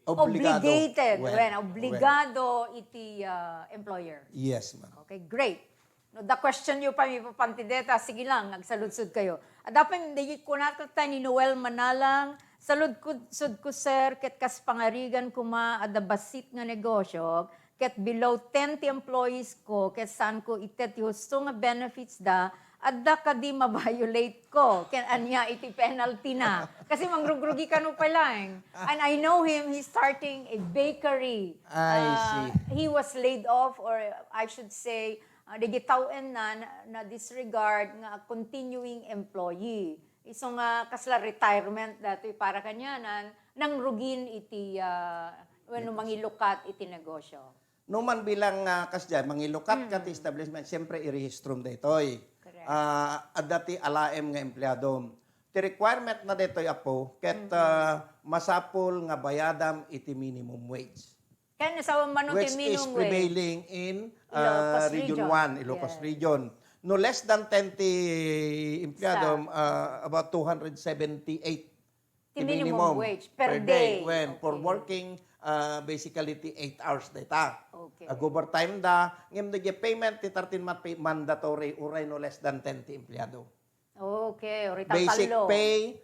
obligated, When? obligado iti employer. Yes, ma'am. Okay, great. No, the question nyo pa, may papantideta, sige lang, nagsaludsud kayo. At dapat hindi ko natatay ni Noel Manalang, saludsud ko sir, ket kas pangarigan kuma ada basit nga negosyo, ket below 10 ti employees ko, ket saan ko itet husto nga benefits da, adda ka di ma-violate ko. Ken anya iti penalty na. Kasi mangrugrugi ka no palang. And I know him, he's starting a bakery. I see. He was laid off, or I should say, digitawen na disregard nga continuing employee. Iso nga kasla retirement dati para kanyanan nang rugin iti when mangilukat iti negosyo. Numan bilang kasdyan, mangilukat ka ti establishment, siyempre i-rehistrom ditoy. Correct. Adati alaem nga empleyado. Ti requirement na ditoy apo, ket masapol nga bayadam iti minimum wage. Kaya nasawa man Which ti is minimum wage. prevailing in Ilocos Region Region. 1, Ilocos Yes. Region. No less than 10 ti empleyado, about 278 Ti minimum wage per day. When for Okay. working basically ti 8 hours data. Okay. Overtime da, ngem the payment ti 13-month pay mandatory uray no less than 10 ti empleyado. Okay, o Basic talo. pay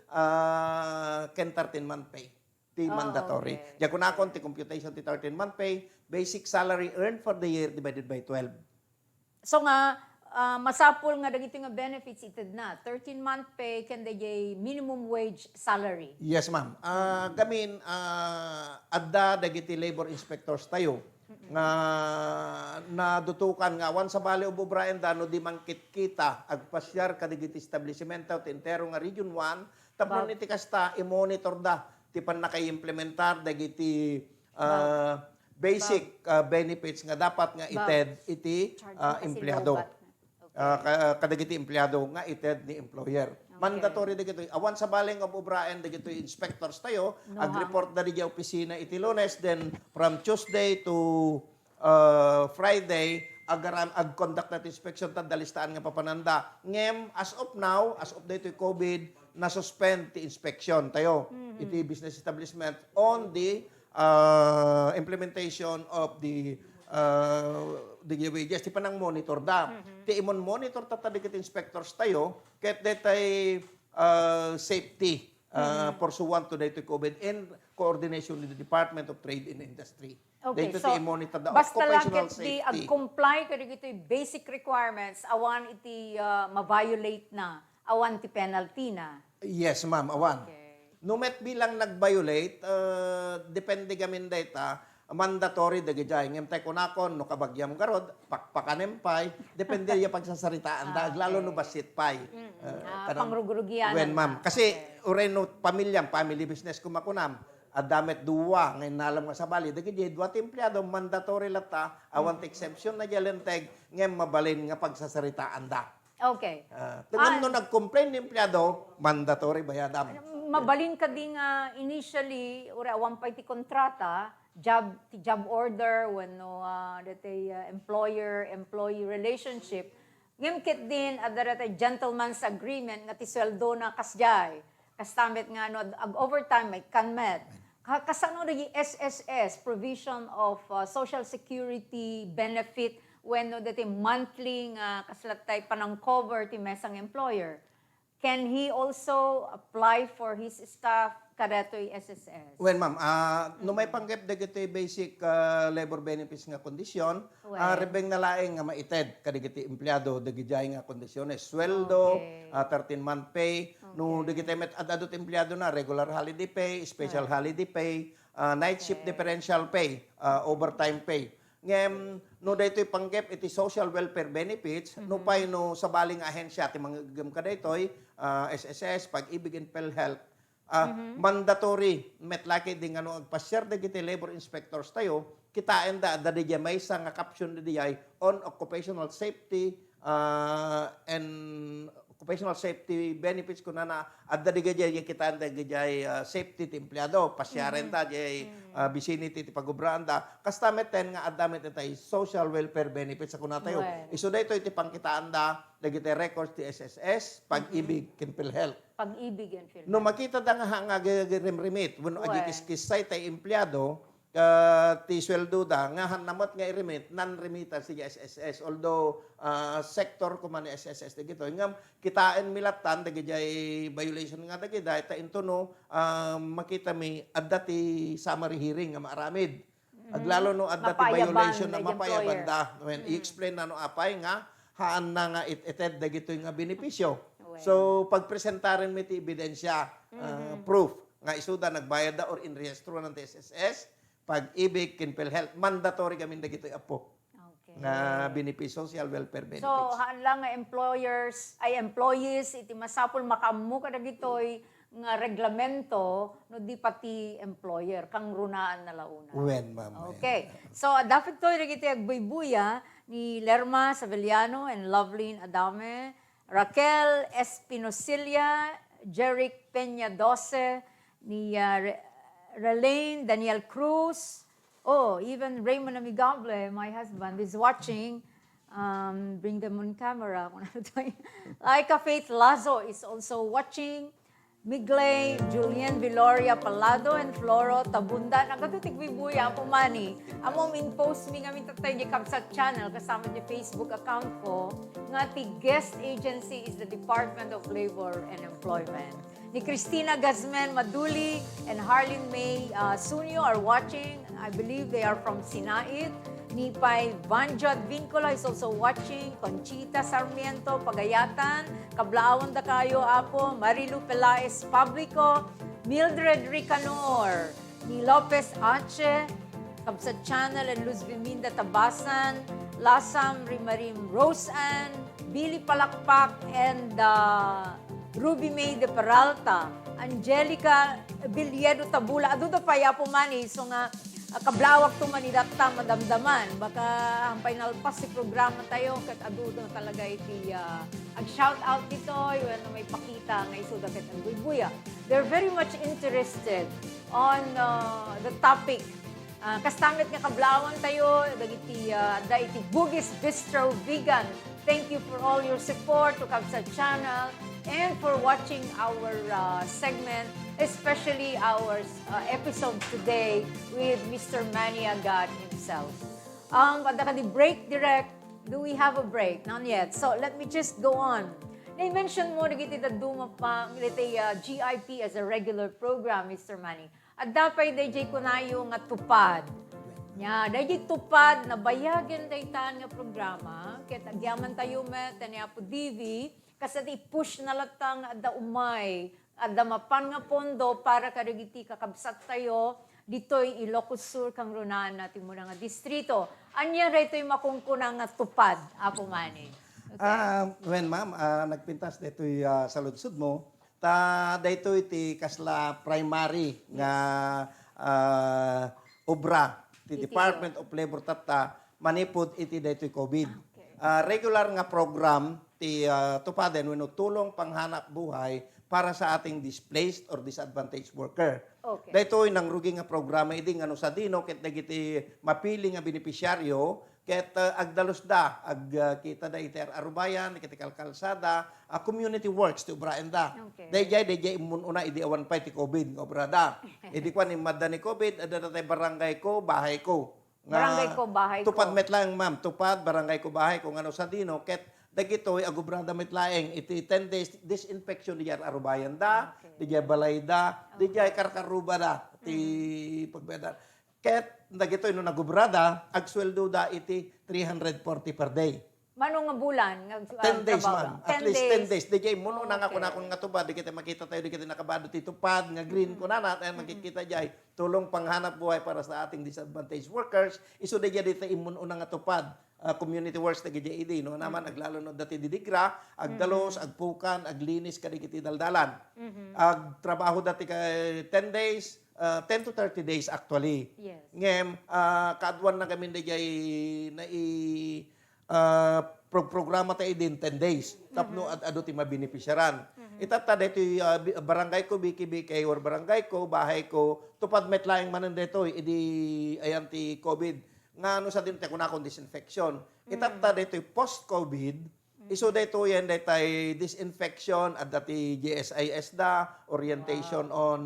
ken 13-month pay. Ti mandatory. okay. Diya kunakon ti computation ti 13-month pay, basic salary earned for the year divided by 12. So nga, masapul nga dagiti nga benefits ited na. 13-month pay can dey minimum wage salary. Yes, ma'am. Gamin, adda dagiti labor inspectors tayo nga nadutukan nga once sa bali ububrayan da no di mangkit kita agpasyar kadigiti establishmento ti entero nga Region 1 tapno niti kasta i-monitor da ti pan nakaimplementar dagiti basic benefits nga dapat nga ited iti empleyado. Kadagiti empleyado nga ited ni employer. Mandatory dagito. Awan sa baling of ubraen dagito inspectors tayo. Ag-report na di opisina iti Lunes, then from Tuesday to Friday ag-conduct na inspection tad dalistaan nga papananda. Ngem as of now, as of dito COVID, na-suspend ti inspection tayo iti business establishment on the implementation of the wages. Ti panang monitor da. Ti imon monitor tatadigit inspectors tayo ket detay safety pursuant to dito COVID and coordination with the Department of Trade and Industry. Okay, Dito so monitor the basta lang occupational iti safety. ag-comply kadi iti basic requirements awan iti ma-violate na, awan ti penalty na. Yes, ma'am, awan. Okay. No met bilang nag-violate, depende gamin data, mandatory dagijay. Ngem tay kunakon no kabagyam garod, pakpakanempay, depende ya pagsasaritaan da, lalo no basit pay. Pangrugrugian. When ma'am, kasi uray no pamilyam, family business kumakunam, adamet duwa ngayon nalam nga sa bali, dagijay duwa ti empleyado mandatory lata, awan ti exception na jalenteg, ngem mabalin nga pagsasaritaan da. Okay. Tingnan no nag-complain ni empleyado, mandatory bayadam. Mabalin ka din nga initially, ura awan pa iti kontrata, job order when no that employer-employee relationship, ngimkit din adara tay gentleman's agreement nga ti sweldo na kasjay. Kastamit nga no ag overtime may kanmet. Kasano ri SSS provision of social security benefit when no dati monthly nga kaslat tay panang cover ti mesang employer. Can he also apply for his staff kadatoy SSS? Well, ma'am, no may panggap dagiti basic labor benefits nga kondisyon, rebeng nalaeng nga maited kadigiti empleyado dagijay nga kondisyones. Sweldo, 13-month pay, no dagiti met adadot empleyado na regular holiday pay, special holiday pay, night shift differential pay, overtime pay. Ngem no daytoy panggap iti social welfare benefits no pay no sa baling ahensya ti manggagam kadaytoy SSS Pag-ibig and PhilHealth mandatory metlaki di ngano agpasyar dagiti labor inspectors tayo kitain da dadya may sa nga caption diay on occupational safety and occupational safety benefits kuna na adda digay yung kitaan dagay safety ti empleyado pasyaren ta jay vicinity ti pagubranda kastameten nga adamit tay social welfare benefits kuna tayo isu daytoy ti pangkitaan da dagiti records ti SSS Pag-ibig ken PhilHealth. Pag-ibig and PhilHealth. No makita da nga remit when agikis-kisay tay empleyado ti sweldo da nga hanamot nga i-remit non-remittance si SSS although sector ko man ni SSS dagito ngam kitain milatan dagijay violation nga dagida ta into no makita mi adda ti summary hearing nga maaramid aglalo no adda ti violation na mapayaban da when i-explain na no apay nga haan na nga ited dagito nga benepisyo so pagpresentarin mi ti ebidensya proof nga isuda nagbayad da or inrehistro ng SSS Pag-ibig, ken PhilHealth, mandatory kami dagitoy apo. Okay. Na benepisyo, social welfare benefits. So, haan lang nga employees, iti masapul makamu ka dagitoy nga reglamento, no di pati employer, kang runaan na launa. When, ma'am. Okay. So, dapat to dagitoy agbuybuya ni Lerma Saveliano and Loveline Adame, Raquel Espinosilia, Jeric Peña Dose, ni Relaine Daniel Cruz. Oh, even Raymond Amigable, my husband, is watching. Bring them on camera. Laika Faith Lazo is also watching. Migley, Julian Viloria Palado, and Floro Tabunda. Nagatutigbibuya po mani. Amo min-post mi kami tatay di Kabsat channel kasama di Facebook account ko. Nga ti guest agency is the Department of Labor and Employment. Ni Cristina Gazmen Maduli and Harlin May Sunyo are watching. I believe they are from Sinait. Ni Pai Vanjot Vincola is also watching. Conchita Sarmiento Pagayatan. Kablawan da kayo apo. Marilu Pelaez Publico. Mildred Ricanor. Ni Lopez Ache. Kabsat Channel and Luz Biminda Tabasan. Lasam Rimarim Roseanne. Billy Palakpak and Ruby May de Peralta, Angelica Bilyedo Tabula, adu da paya po mani, so nga kablawak to manidata madamdaman, baka hampay nalpas si programa tayo, kat adu na talaga iti ag-shout out dito, yun na may pakita nga isuda kat ang buya. They're very much interested on the topic. Kastamit nga kablawan tayo, dagiti da iti Bugis Bistro Vegan. Thank you for all your support to Kabsat Channel and for watching our segment, especially our episode today with Mr. Manny Agad himself. Padaka di break direct. Do we have a break? Not yet. So let me just go on. Na-mention mo, nagiti da duma pa, GIP as a regular program, Mr. Manny. At dapat DJ ko na yung tupad. Nya, DJ tupad na bayagan daytan nga programa. Kaya tagyaman tayo met, tani Apo DV, kasi i-push na latang da umay, at da mapan nga pondo para karigiti kakabsat tayo, dito'y Ilocos Sur kang runan natin mo nga distrito. Anya rito'y makungkunang nga tupad, Apo Manny. When ma'am, nagpintas dito'y sa lutsod mo, dito'y ti kasla primary nga obra, ti Department of Labor tata, manipod iti dito'y COVID. Regular nga program, ti tupaden, wenno tulong panghanap buhay para sa ating displaced or disadvantaged worker. Okay. Dito'y nang rugi nga programa, idi nga no sa dino, ket dagiti mapili nga benepisyaryo, ket agdalos da, kita da iti arubayan, iti kalkalsada, community works, ti ubraen da. Okay. Dayjay imun una, idi awan pa iti COVID, nga obra da. Idi kwan, imadda ni COVID, ada tay barangay ko, bahay ko. Barangay ko, bahay ko. Tupad met lang, ma'am. Tupad, barangay ko, bahay ko. Nga no sa dino, ket dagitoy agubrada met laeng iti 10 days disinfection di arubayan da, di balay da, di karkaruba da, ti pagbeda. Ket dagitoy no nagubrada, agsweldo da iti 340 per day. Manong nga bulan? 10 days, ma'am. At least 10 days. Di muno na nga Okay. kunakon nga tupad. Di kita makita tayo, di kita nakabado ti tupad, nga green ko na natin, makikita jay. Tulong panghanap buhay para sa ating disadvantaged workers. Iso di dito imuno na nga tupad. Community works na gidya idi. No? Naman, aglalo no dati didigra, agdalos, agpukan, aglinis, kadigiti daldalan. Agtrabaho dati ka 10 days, 10 to 30 days actually. Yes. Ngem, kaadwan na kami na jay na programa tayo din 10 days. Tapno at ado ti mabinipisyaran. Itata dito barangay ko, biki-biki, or barangay ko, bahay ko, tupad met laing manan dito, idi ayan ti COVID. Nga ano sa din tayo kunakon disinfection. Itata dito post-COVID, iso dito yan dito disinfection at dati GSIS da, orientation on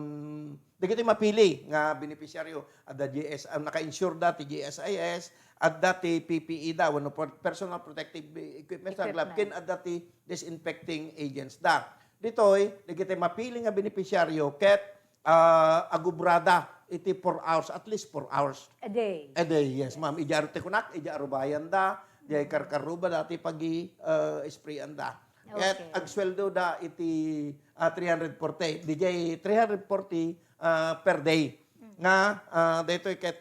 dito mapili nga beneficiaryo at the GS naka-insure dati GSIS at dati PPE da, wano personal protective equipment sa glove kin at dati disinfecting agents da. Ditoy dito mapili nga beneficiaryo ket agubrada iti 4 hours, at least 4 hours. A day. A day, yes ma'am. Ijaro te kunak, ijaro bayan da, jay karkaruba dati pagi sprayan da. Okay. At agsweldo da iti 340. Di jay 340 per day. Nga, dito ket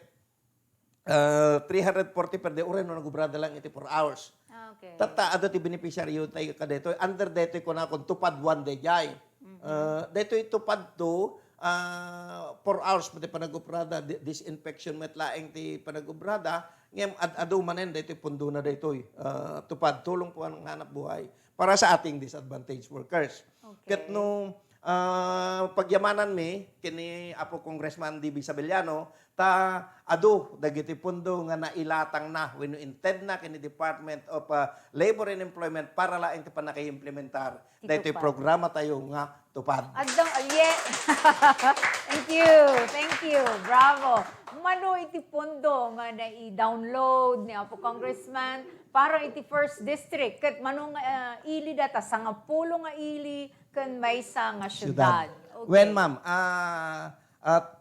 340 per day, uren no nagubrada lang iti 4 hours. Okay. Tata, ado ti beneficiaryo tayo ka dito. Under dito ko na kung tupad 1 day jay. Dito tupad to, 4 hours pati panagubrada, disinfection met laeng ti panagubrada, ngem adu manen dito pundo na dito tupad tulong po ang hanap buhay para sa ating disadvantaged workers. Okay. Ket no pagyamanan mi kini Apo Congressman DB Sabellano ta adu dagiti pundo nga nailatang na wenno inted na kini Department of Labor and Employment para laeng ti panaki-implementar dito programa tayo nga tupad. Adang, yeah. Thank you. Bravo. Mano iti pondo nga na i-download ni Apo Congressman para iti first district. Kat manong ili data, sangapulo nga ili kan may sa nga syudad. Okay. When ma'am,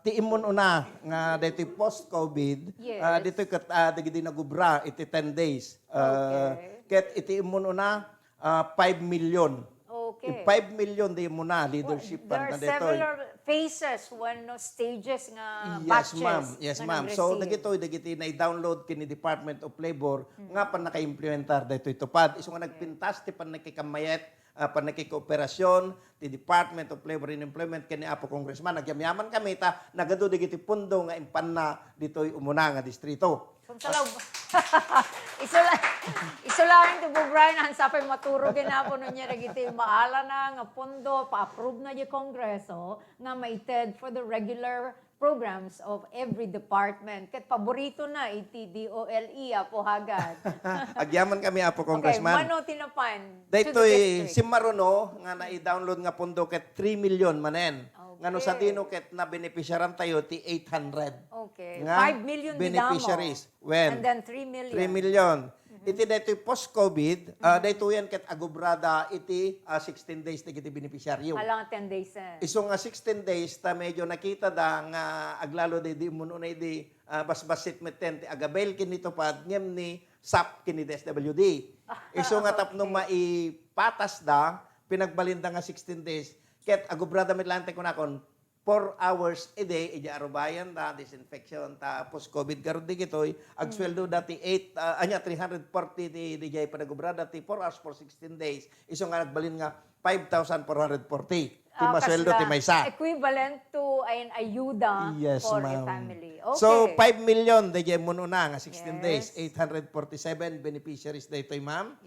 ti imon una nga dito post-COVID, Yes. dito kat dagiti nagubra iti 10 days. Okay. Ket iti imon una 5 million. Okay. 5 million di mo na leadership There fund are na dito. several phases, no stages nga Yes, batches. ma'am. Yes, nga ma'am. nag-receive. So, dagiti na-download kini Department of Labor, nga pa naka-implementar dito itupad. Iso nga nagpintas, ti pan nakikamayet, pan nakikooperasyon, ti Department of Labor and Employment, kini Apo Congressman, nagyamyaman kami, nagado dagiti pundo nga impan na dito'y umuna nga distrito. Salaw. Isulahin to po, Brian, hansapay maturugin na po nun niya, nagiti maala na, nga pondo, pa-approve na yung Kongreso, nga maited for the regular programs of every department. Kat paborito na, iti DOLE, Apo Hagad. Agyaman kami, Apo Okay, Congressman. mano tinapan? Dito'y si Maruno, nga na-download nga pondo ket 3 million manen. Okay. Nga no sa dino ket na beneficiaran tayo ti 800. Okay. Nga 5 million beneficiaries. dinamo. When? And then 3 million. 3 million. Iti dito post-COVID, dito yan ket agobrada iti 16 days na iti beneficiaryo. Alang 10 days eh. Iso nga 16 days ta medyo nakita da nga aglalo di muno na di basbasit meten ti agabel kinito pad ngem ni SAP kini DSWD. Iso nga tapno maipatas da pinagbalinda nga 16 days ket agobrada mitlante ko nakon 4 hours a day, ija arubayan ta, disinfection ta, post-COVID karon di kitoy, agsweldo dati 340 di jay panagobrada ti 4 hours for 16 days. Iso nga nagbalin nga 5,440. Ti masweldo ti maysa. Equivalent to an ayuda Yes, for a ma'am. family. Okay. So 5 million di jay muno na nga 16 days, Yes. 847 beneficiaries daytoy ma'am.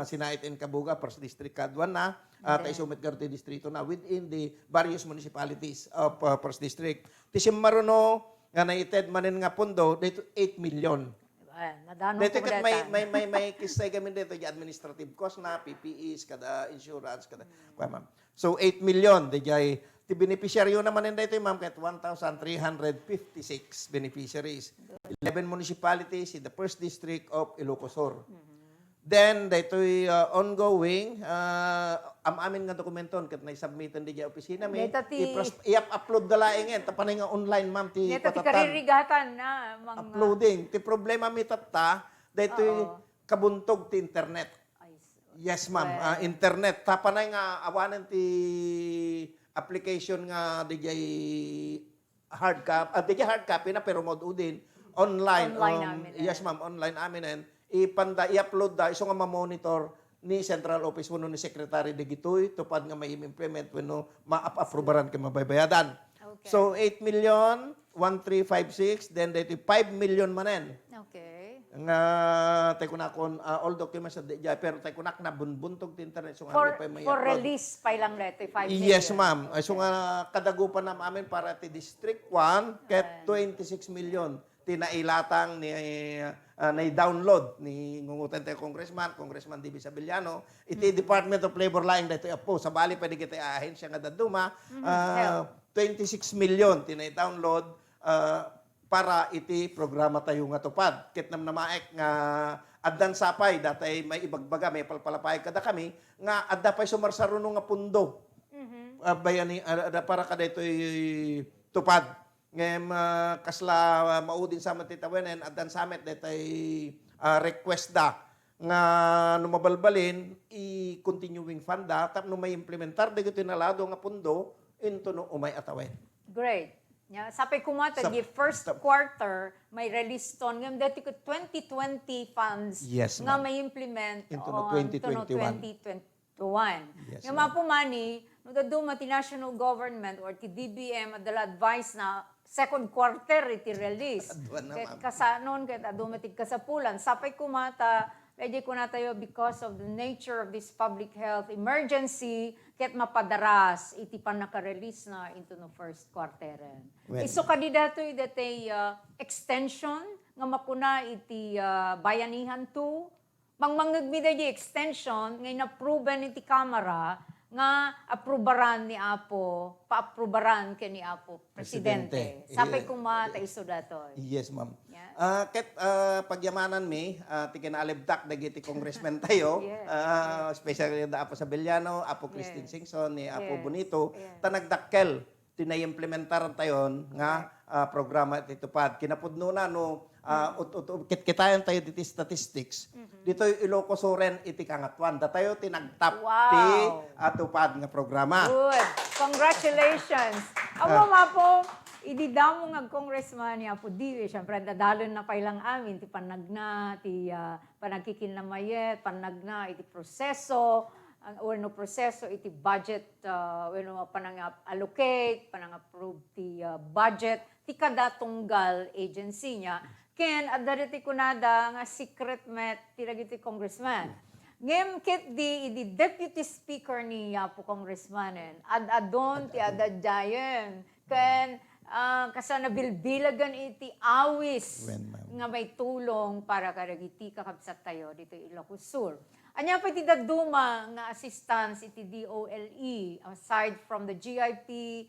Sinait in Kabuga, First District Kadwan na. Tayo sumit karti distrito na within the various municipalities of First District. Tisim maruno nga naited manin nga pundo dito 8 million. Nadano Dito ko kat data. may kisay kami dito yung administrative cost na PPEs kada insurance kada. Kuya ma'am. So 8 million di jay ti beneficiaryo naman dito ma'am kat 1,356 beneficiaries. 11 municipalities in the First District of Ilocos Sur. Then, dito'y ongoing, amin nga dokumenton, kat na-submitan di dya opisina, may Dito i-upload dalaingin, tapanay nga online, ma'am, ti Neto ti patatan. karirigatan na mga Uploading. Ti problema mi tatta, dito'y kabuntog ti internet. Yes, ma'am. Internet. Tapanay nga, awanan ti application nga di jay hard copy, di jay hard copy na, pero mod udin, online. Online namin Yes, ma'am. Online amin i-upload da, iso nga ma-monitor ni Central Office ni Secretary de Gitoy, tupad nga may implement ma-approbaran ka mabaybayadan. Okay. So, 8 million, 1,356, then dito 5 million manen. Okay. Nga, tayo kunakon, all documents at di pero tayo kunak na bunbuntog ti internet. So, For, nga, may for upload. release pa lang leto, 5 million. Yes, ma'am. So, nga, kadagupan na amin para ti District 1, ket 26 million tinailatang ni download ni ngungutan tayo Congressman Divi Sabillano, iti Department of Labor laing dito apo sa bali pwede kita ahensya nga daduma 26 million tinai-download para iti programa tayo nga tupad ket nam namaek nga addan sapay datay may ibagbaga may palpalapay kada kami nga adda pay sumarsaruno nga pundo bayani para kada ito'y tupad. Ngem kasla maudin sa matitawenen at dan summit detay request da nga numabalbalin i-continuing fund da tapno may implementar de gito nalado nga pundo into no umay atawen. Great. Yeah, sapay kumata di first quarter may release ton ngam dati ko 2020 funds Yes, nga ma'am. may implement Into no on 2021. 2021. Yes, Yung mga pumani, no daduma ti national government or ti DBM adala advice na second quarter iti release. Adwan na, Ket ma'am. kasanon ket aduma ti kasapulan sapay kumata medyo ko na tayo because of the nature of this public health emergency ket mapadaras iti pan naka-release na into no first quarter. Well, Iso kandidato iti extension nga mapuna iti bayanihan 2 mangmangagmida di extension ngay na-proven iti Kamara nga aprubaran ni Apo, pa-aprubaran ni Apo Presidente. Presidente. Sapay kuma ta iso datoy. Yes, ma'am. Yeah. Ket pagyamanan mi, ti kinaalibdak dagiti congressman tayo, Yes, especially da Apo Sabillano, Apo Christine Yes. Singson, ni Apo Yes, Bonito, yes. tanagdakkel tinay-implementaran tayon nga programa iti tupad. Kinapudno na no kitayan tayo diti statistics. Dito Ilocos Suren iti kangatwan. Da tayo tinagtap Wow. ti tupad nga programa. Good. Congratulations. Amo po, ididamo nga congressman ni Apo Divi. Siyempre, dadalon na pailang amin. Ti panagna, ti panagkikinlamayet, panagna, iti proseso, no proseso, iti budget, panang-allocate, panang-approve ti budget, ti kadatunggal agency niya. Ken, adariti kunada nga secret met, ti dagiti congressman. Ngem ket di deputy speaker ni Apo congressmanen adon ti adadjayen ken kasana bilbilagan iti awis When, ma'am. nga may tulong para karagiti kakabsat tayo dito Ilocos Sur. Anya pa iti daduma nga assistance iti DOLE aside from the GIP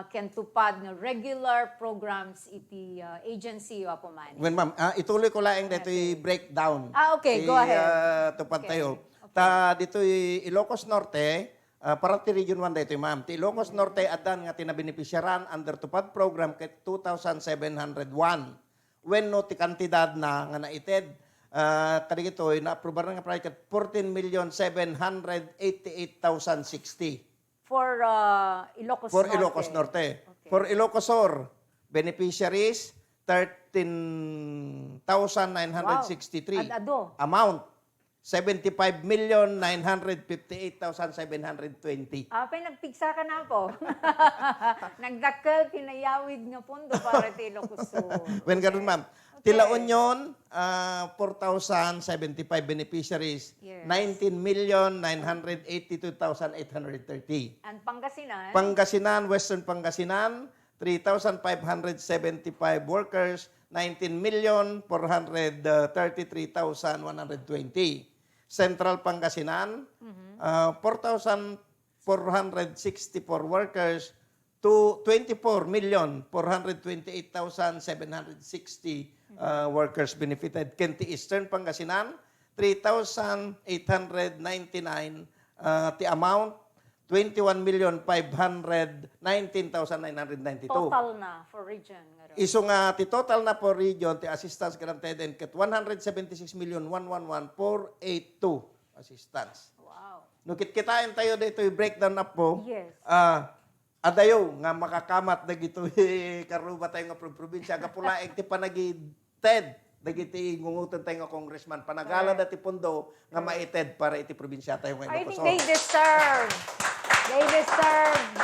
ken tupad nga regular programs iti agency o Apumani. When ma'am, ituloy ko lang dito yung breakdown. Okay, go ahead. Tupad Okay. tayo. Ta dito yung Ilocos Norte, para ti Region 1 dito ma'am. Ti Ilocos Norte adan nga tinabenepisyaran under tupad program ket 2,701. When no ti kantidad na nga naited, kadigito na-aprobar nga project 14,788,060. For Ilocos For Norte. Ilocos Norte. Okay. For Ilocos Sur, beneficiaries 13,963. Ad-ado. Amount 75,958,720. Apay, nagpigsa ka na po. Nagdakkel, pinayawid nga pondo para ti Ilocos Sur. When ganun ma'am. Okay. Tila Union, 4,075 beneficiaries, Yes. 19,982,830. And Pangasinan, Pangasinan, Western Pangasinan, 3,575 workers, 19,433,120. Central Pangasinan, 4,464 workers to 24,428,760 workers benefited. Kenti Eastern Pangasinan, 3,899 the amount 21,519,992. total na for region. nga ro. Iso nga ti total na po region ti assistance granted and ket 176,111,482 assistance. Wow. No kitain tayo dito yung breakdown na po. Yes. Adayo nga makakamat dagito karuba tayo nga probinsya kapulaeng ti panagi TED dagiti ngungutan tayo nga congressman panagala dati pondo nga maited para iti probinsya tayo nga I think Ilocos. they deserve. They deserve.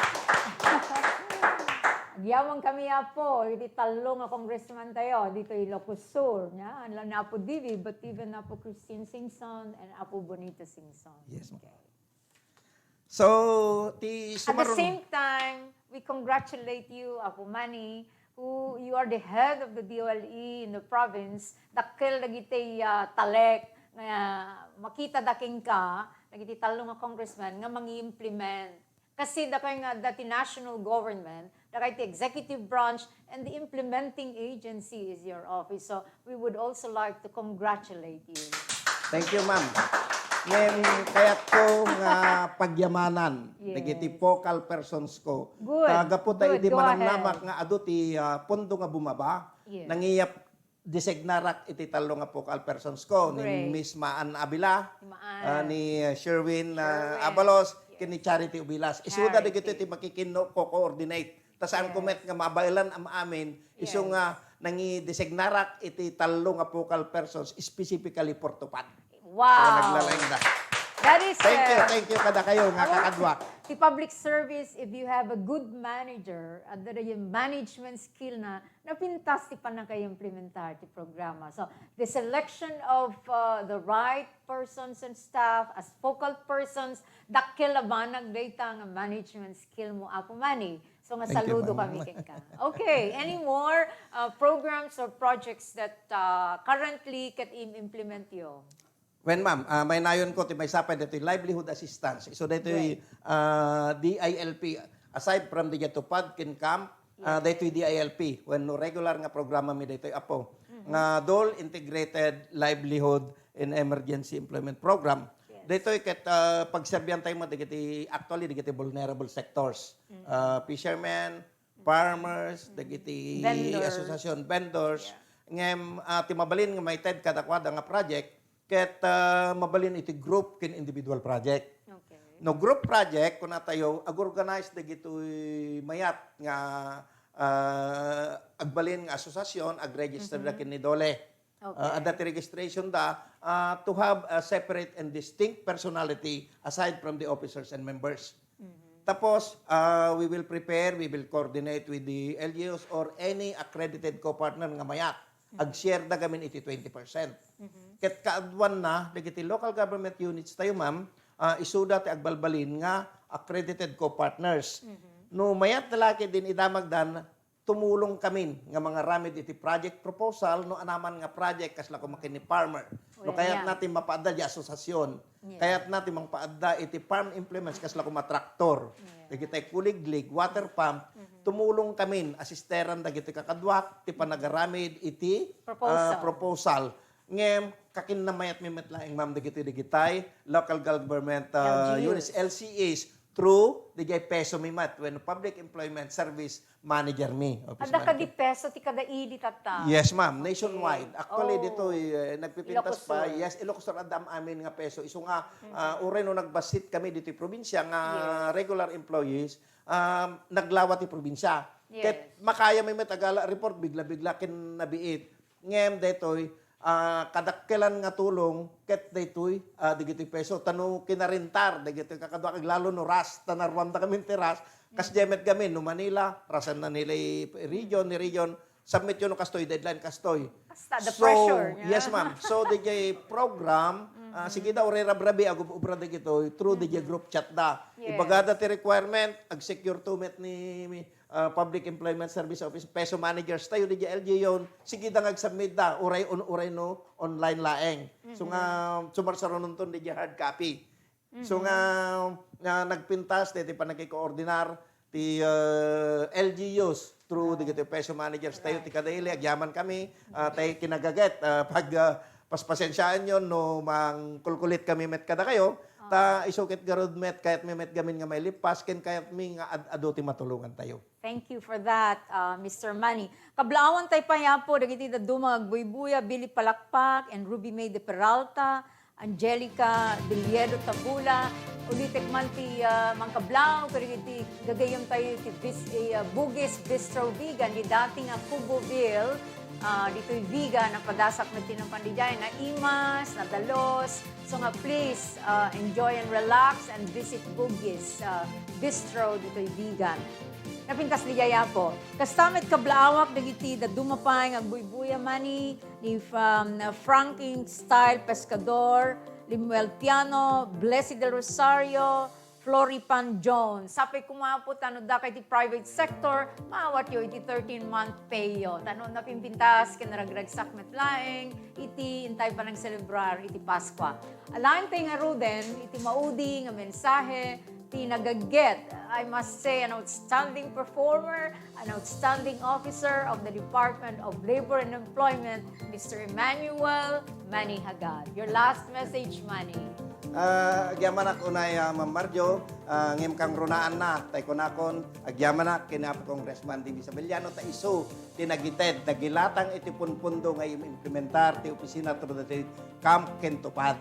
Agyaman kami po, hindi talo nga congressman tayo dito Ilocos Sur. Nya, anla na po Divi, but even na po Christine Singson and Apo Bonita Singson. Yes, ma'am. Okay. So, At the same time, we congratulate you, Apo Manny, who you are the head of the DOLE in the province. Dakkel dagiti talek nga makita daking ka, dagiti talo nga congressman nga mangi-implement. Kasi dakay nga dati national government, dakay ti executive branch and the implementing agency is your office. So we would also like to congratulate you. thank you, ma'am. Ngayon, kaya't ko nga pagyamanan, Yes. dagiti focal persons ko. Good, Taga po tayo good. di Go manamnamak ahead. nga ado ti pondo nga bumaba. Yes. Nangiyap designarak iti talo nga focal persons ko. Ni Great. Miss Maan Abila, Ni Maan. ni Sherwin Sherwin. Abalos, Yes. kini Charity Ubilas. Isuda Charity. dagito ti makikino ko coordinate. Tasaan Yes. kumet nga mabailan am amin, iso Yes. nga nangi designarak iti talo nga focal persons specifically for tupad. Wow. Kaya naglalayng na. That is Thank you kada kayo nga kakadwa. The public service, if you have a good manager, at yung management skill na napintas ti pa na kayo implementar ti programa. So, the selection of the right persons and staff as focal persons, dakil labanag data nga management skill mo, Apo Manny. So, nga Thank you, saludo ma'am. kami kay ka. Okay, any more programs or projects that currently can implement you? When ma'am, may nayon ko ti may sapay dito yung livelihood assistance. So dito yung DILP aside from the Yatupad kin camp, dito yung DILP when no regular nga programa mi dito yung apo. Nga DOL integrated livelihood and emergency employment program. Dito yung ket pagserbihan tayo mo dagiti actually dagiti vulnerable sectors. Fishermen, farmers, dagiti Vendors. association vendors. Ngem timabalin nga may TED kadakwada nga project ket mabalin iti group ken individual project. Okay. No group project kun tayo ag-organize dagitoy mayat nga agbalin nga asosasyon ag-register da ken ni DOLE. Okay. At that registration to have a separate and distinct personality aside from the officers and members. Tapos, we will prepare, we will coordinate with the LGUs or any accredited co-partner nga mayat. Ag-share da gamin iti 20%. Ket kaadwan na, dagiti local government units tayo ma'am, isuda ti agbalbalin nga accredited co-partners. No mayat talaki din idamagdan, tumulong kami nga mga ramid iti project proposal no anaman nga project kasla ko makini farmer. No Well, kaya't yeah. natin mapaadda di asosasyon. Yeah. Kaya't natin mapaadda iti farm implements kasla ko matraktor. Dagiti kuliglig, water pump, tumulong kami asisteran dagiti kakadwak ti panagaramid iti proposal. Ngem kakin na mayat mimet laing ma'am dagiti digitay local government LGUs. units LCAs through digay peso mimat when public employment service manager mi office Ada ka manager. di peso ti kada idi tata. Yes, ma'am. Nationwide. Actually, Oh. dito, nagpipintas pa. Ilocos Sur. Yes, Ilocos Sur adam amin nga peso. Iso nga, uray no nagbasit kami dito probinsya nga regular employees, naglawat ti probinsya. Yes. Ket makaya may matagala report, bigla-bigla kin nabiit. Ngem detoy, kadakkelan nga tulong, ket detoy, digiti peso. Tano kinarintar, digiti kakadwa kag lalo no ras, tanarwanda kami ti ras. Kas jemet kami, no Manila, rasan na nila region, ni region, submit yun no kastoy, deadline kastoy. Basta, the pressure niya. Yes, ma'am. So, DJ program, sige daw, rerabrabi, ubra da gito, through DJ group chat da. Yes. Ibagada ti requirement, ag-secure to met ni Public Employment Service Office, peso managers tayo, DJ LG yun, sige da ag-submit da, uray no, online laeng. So nga, sumarsaron nun ton DJ hard copy. So nga nagpintas, ti pa nagkikoordinar, ti LGUs, through the peso managers tayo, ti kadaili, agyaman kami, tayo kinagaget, pag paspasensyaan yun, no, mangkulkulit kami met kada kayo, ta isukit garod met, kahit may met gamin nga may lipas, ken kahit may nga ado ti matulungan tayo. Thank you for that, Mr. Manny. Kablawan tayo pa yan po, dagiti da dumag Buybuya, Billy Palakpak, and Ruby May de Peralta, Angelica Biliedo Tabula, ulitek man ti Mangkablaw, pero iti gagayom tayo ti Bugis Bistro Vegan, di dating Cuboville, dito'y vegan, ang padasak na tinampandiday, na Imas, na Dalos. So nga please, enjoy and relax and visit Bugis Bistro, dito'y vegan. Napintas ni Yaya po. Kastamit kablaawak dagiti da dumapay ang Buybuya Manny ni Franking Style Pescador, Limuel Piano, Blessy del Rosario, Floripan Jones. Sapay kumapot ano da kay ti private sector, maawat yo iti 13-month pay yo. Tano napimpintas kinaragragsak metlaeng, iti intay pa nang celebrar iti Paskwa. Alain tayo nga Ruden, iti maudi nga mensahe, tinagaget, I must say, an outstanding performer, an outstanding officer of the Department of Labor and Employment, Mr. Emmanuel Manny Hagad. Your last message, Manny. Agyaman ako na Ma'am Marjo, ngem kang runaan na, tay ko nakon, agyaman na, kinapa Congressman Divi Sabeliano, ta iso, tinagited, nagilatang iti punpundo ngayon implementar, ti opisina to the Camp Kentupad.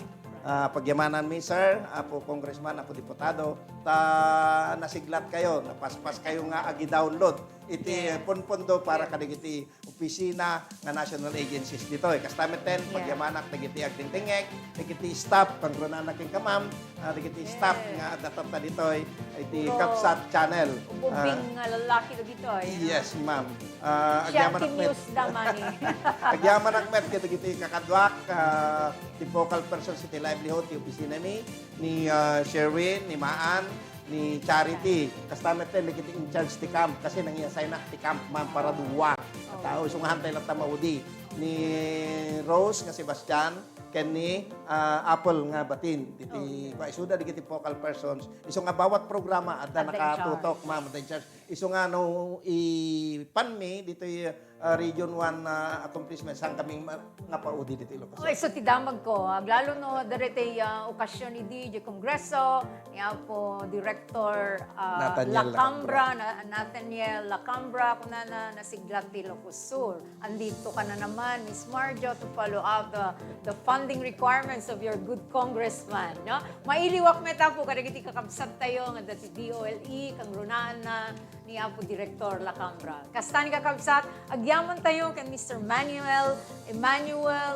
Pagyamanan mi, sir, apo congressman, apo diputado, ta nasiglat kayo, napaspas kayo nga agi-download iti punpundo para kadigiti opisina nga national agencies dito. Kastameten, pagyamanak, digiti agtingtingek, digiti staff, panggrunanak king kamam, digiti staff nga datata dito, iti Kapsat channel. Ububing lalaki na dito. Yes, ma'am. Siya, Agyaman Team News da, Manny. Agyaman ang met kaya digiti kakadwak, ti focal person sa ti livelihood, ti opisina ni Sherwin, ni Maan, ni Charity. Kastamet din, digiti in charge ti camp kasi nangyasay na ti camp man para duwa. Tao, isungahantay lang tamaudi. Ni Rose, nga Sebastian, ken ni Apple nga batin. Diti isuda digiti focal persons. Iso nga bawat programa adda nakatutok ma'am in charge. Iso nga no panmi dito Region 1 accomplishment sang kaming nga paudi dito Ilocos. Okay, so tidamag ko, lalo no, darete okasyon ni DJ Kongreso, niya po Director Nathaniel Lacambra, Nathaniel Lacambra, kung na nasiglat ti Ilocos Sur. Andito ka na naman, Miss Marjo, to follow up the funding requirements of your good congressman. No? Mailiwak meta po, kadagiti kakabsat tayo, nga dati DOLE, kang runaan na niya po Director Lacambra. Kastani kakabsat, agyaman tayo kay Mr. Emmanuel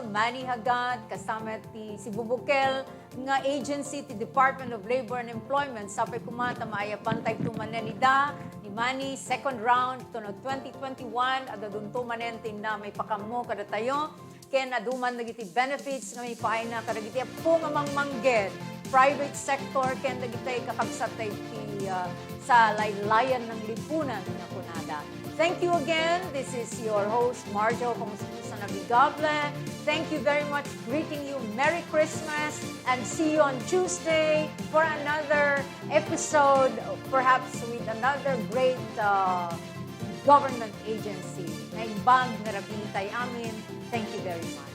Manny Hagad, kasama ti si Bubukel, nga agency ti Department of Labor and Employment, sapay kumata maayapan tayo tumanenida, ni Manny, second round, ito no 2021, adadun tumanentin na may pakamo kada tayo, ken aduman nagiti benefits nga may paay na kadagiti po nga mangmangged, private sector, ken nagitay kakabsat tayo ti sa laylayan ng lipunan na kunada. Thank you again. This is your host, Marjo Kumusta Nabigable. Thank you very much. Greeting you Merry Christmas and see you on Tuesday for another episode, perhaps with another great government agency na imbang narabintay amin. Thank you very much.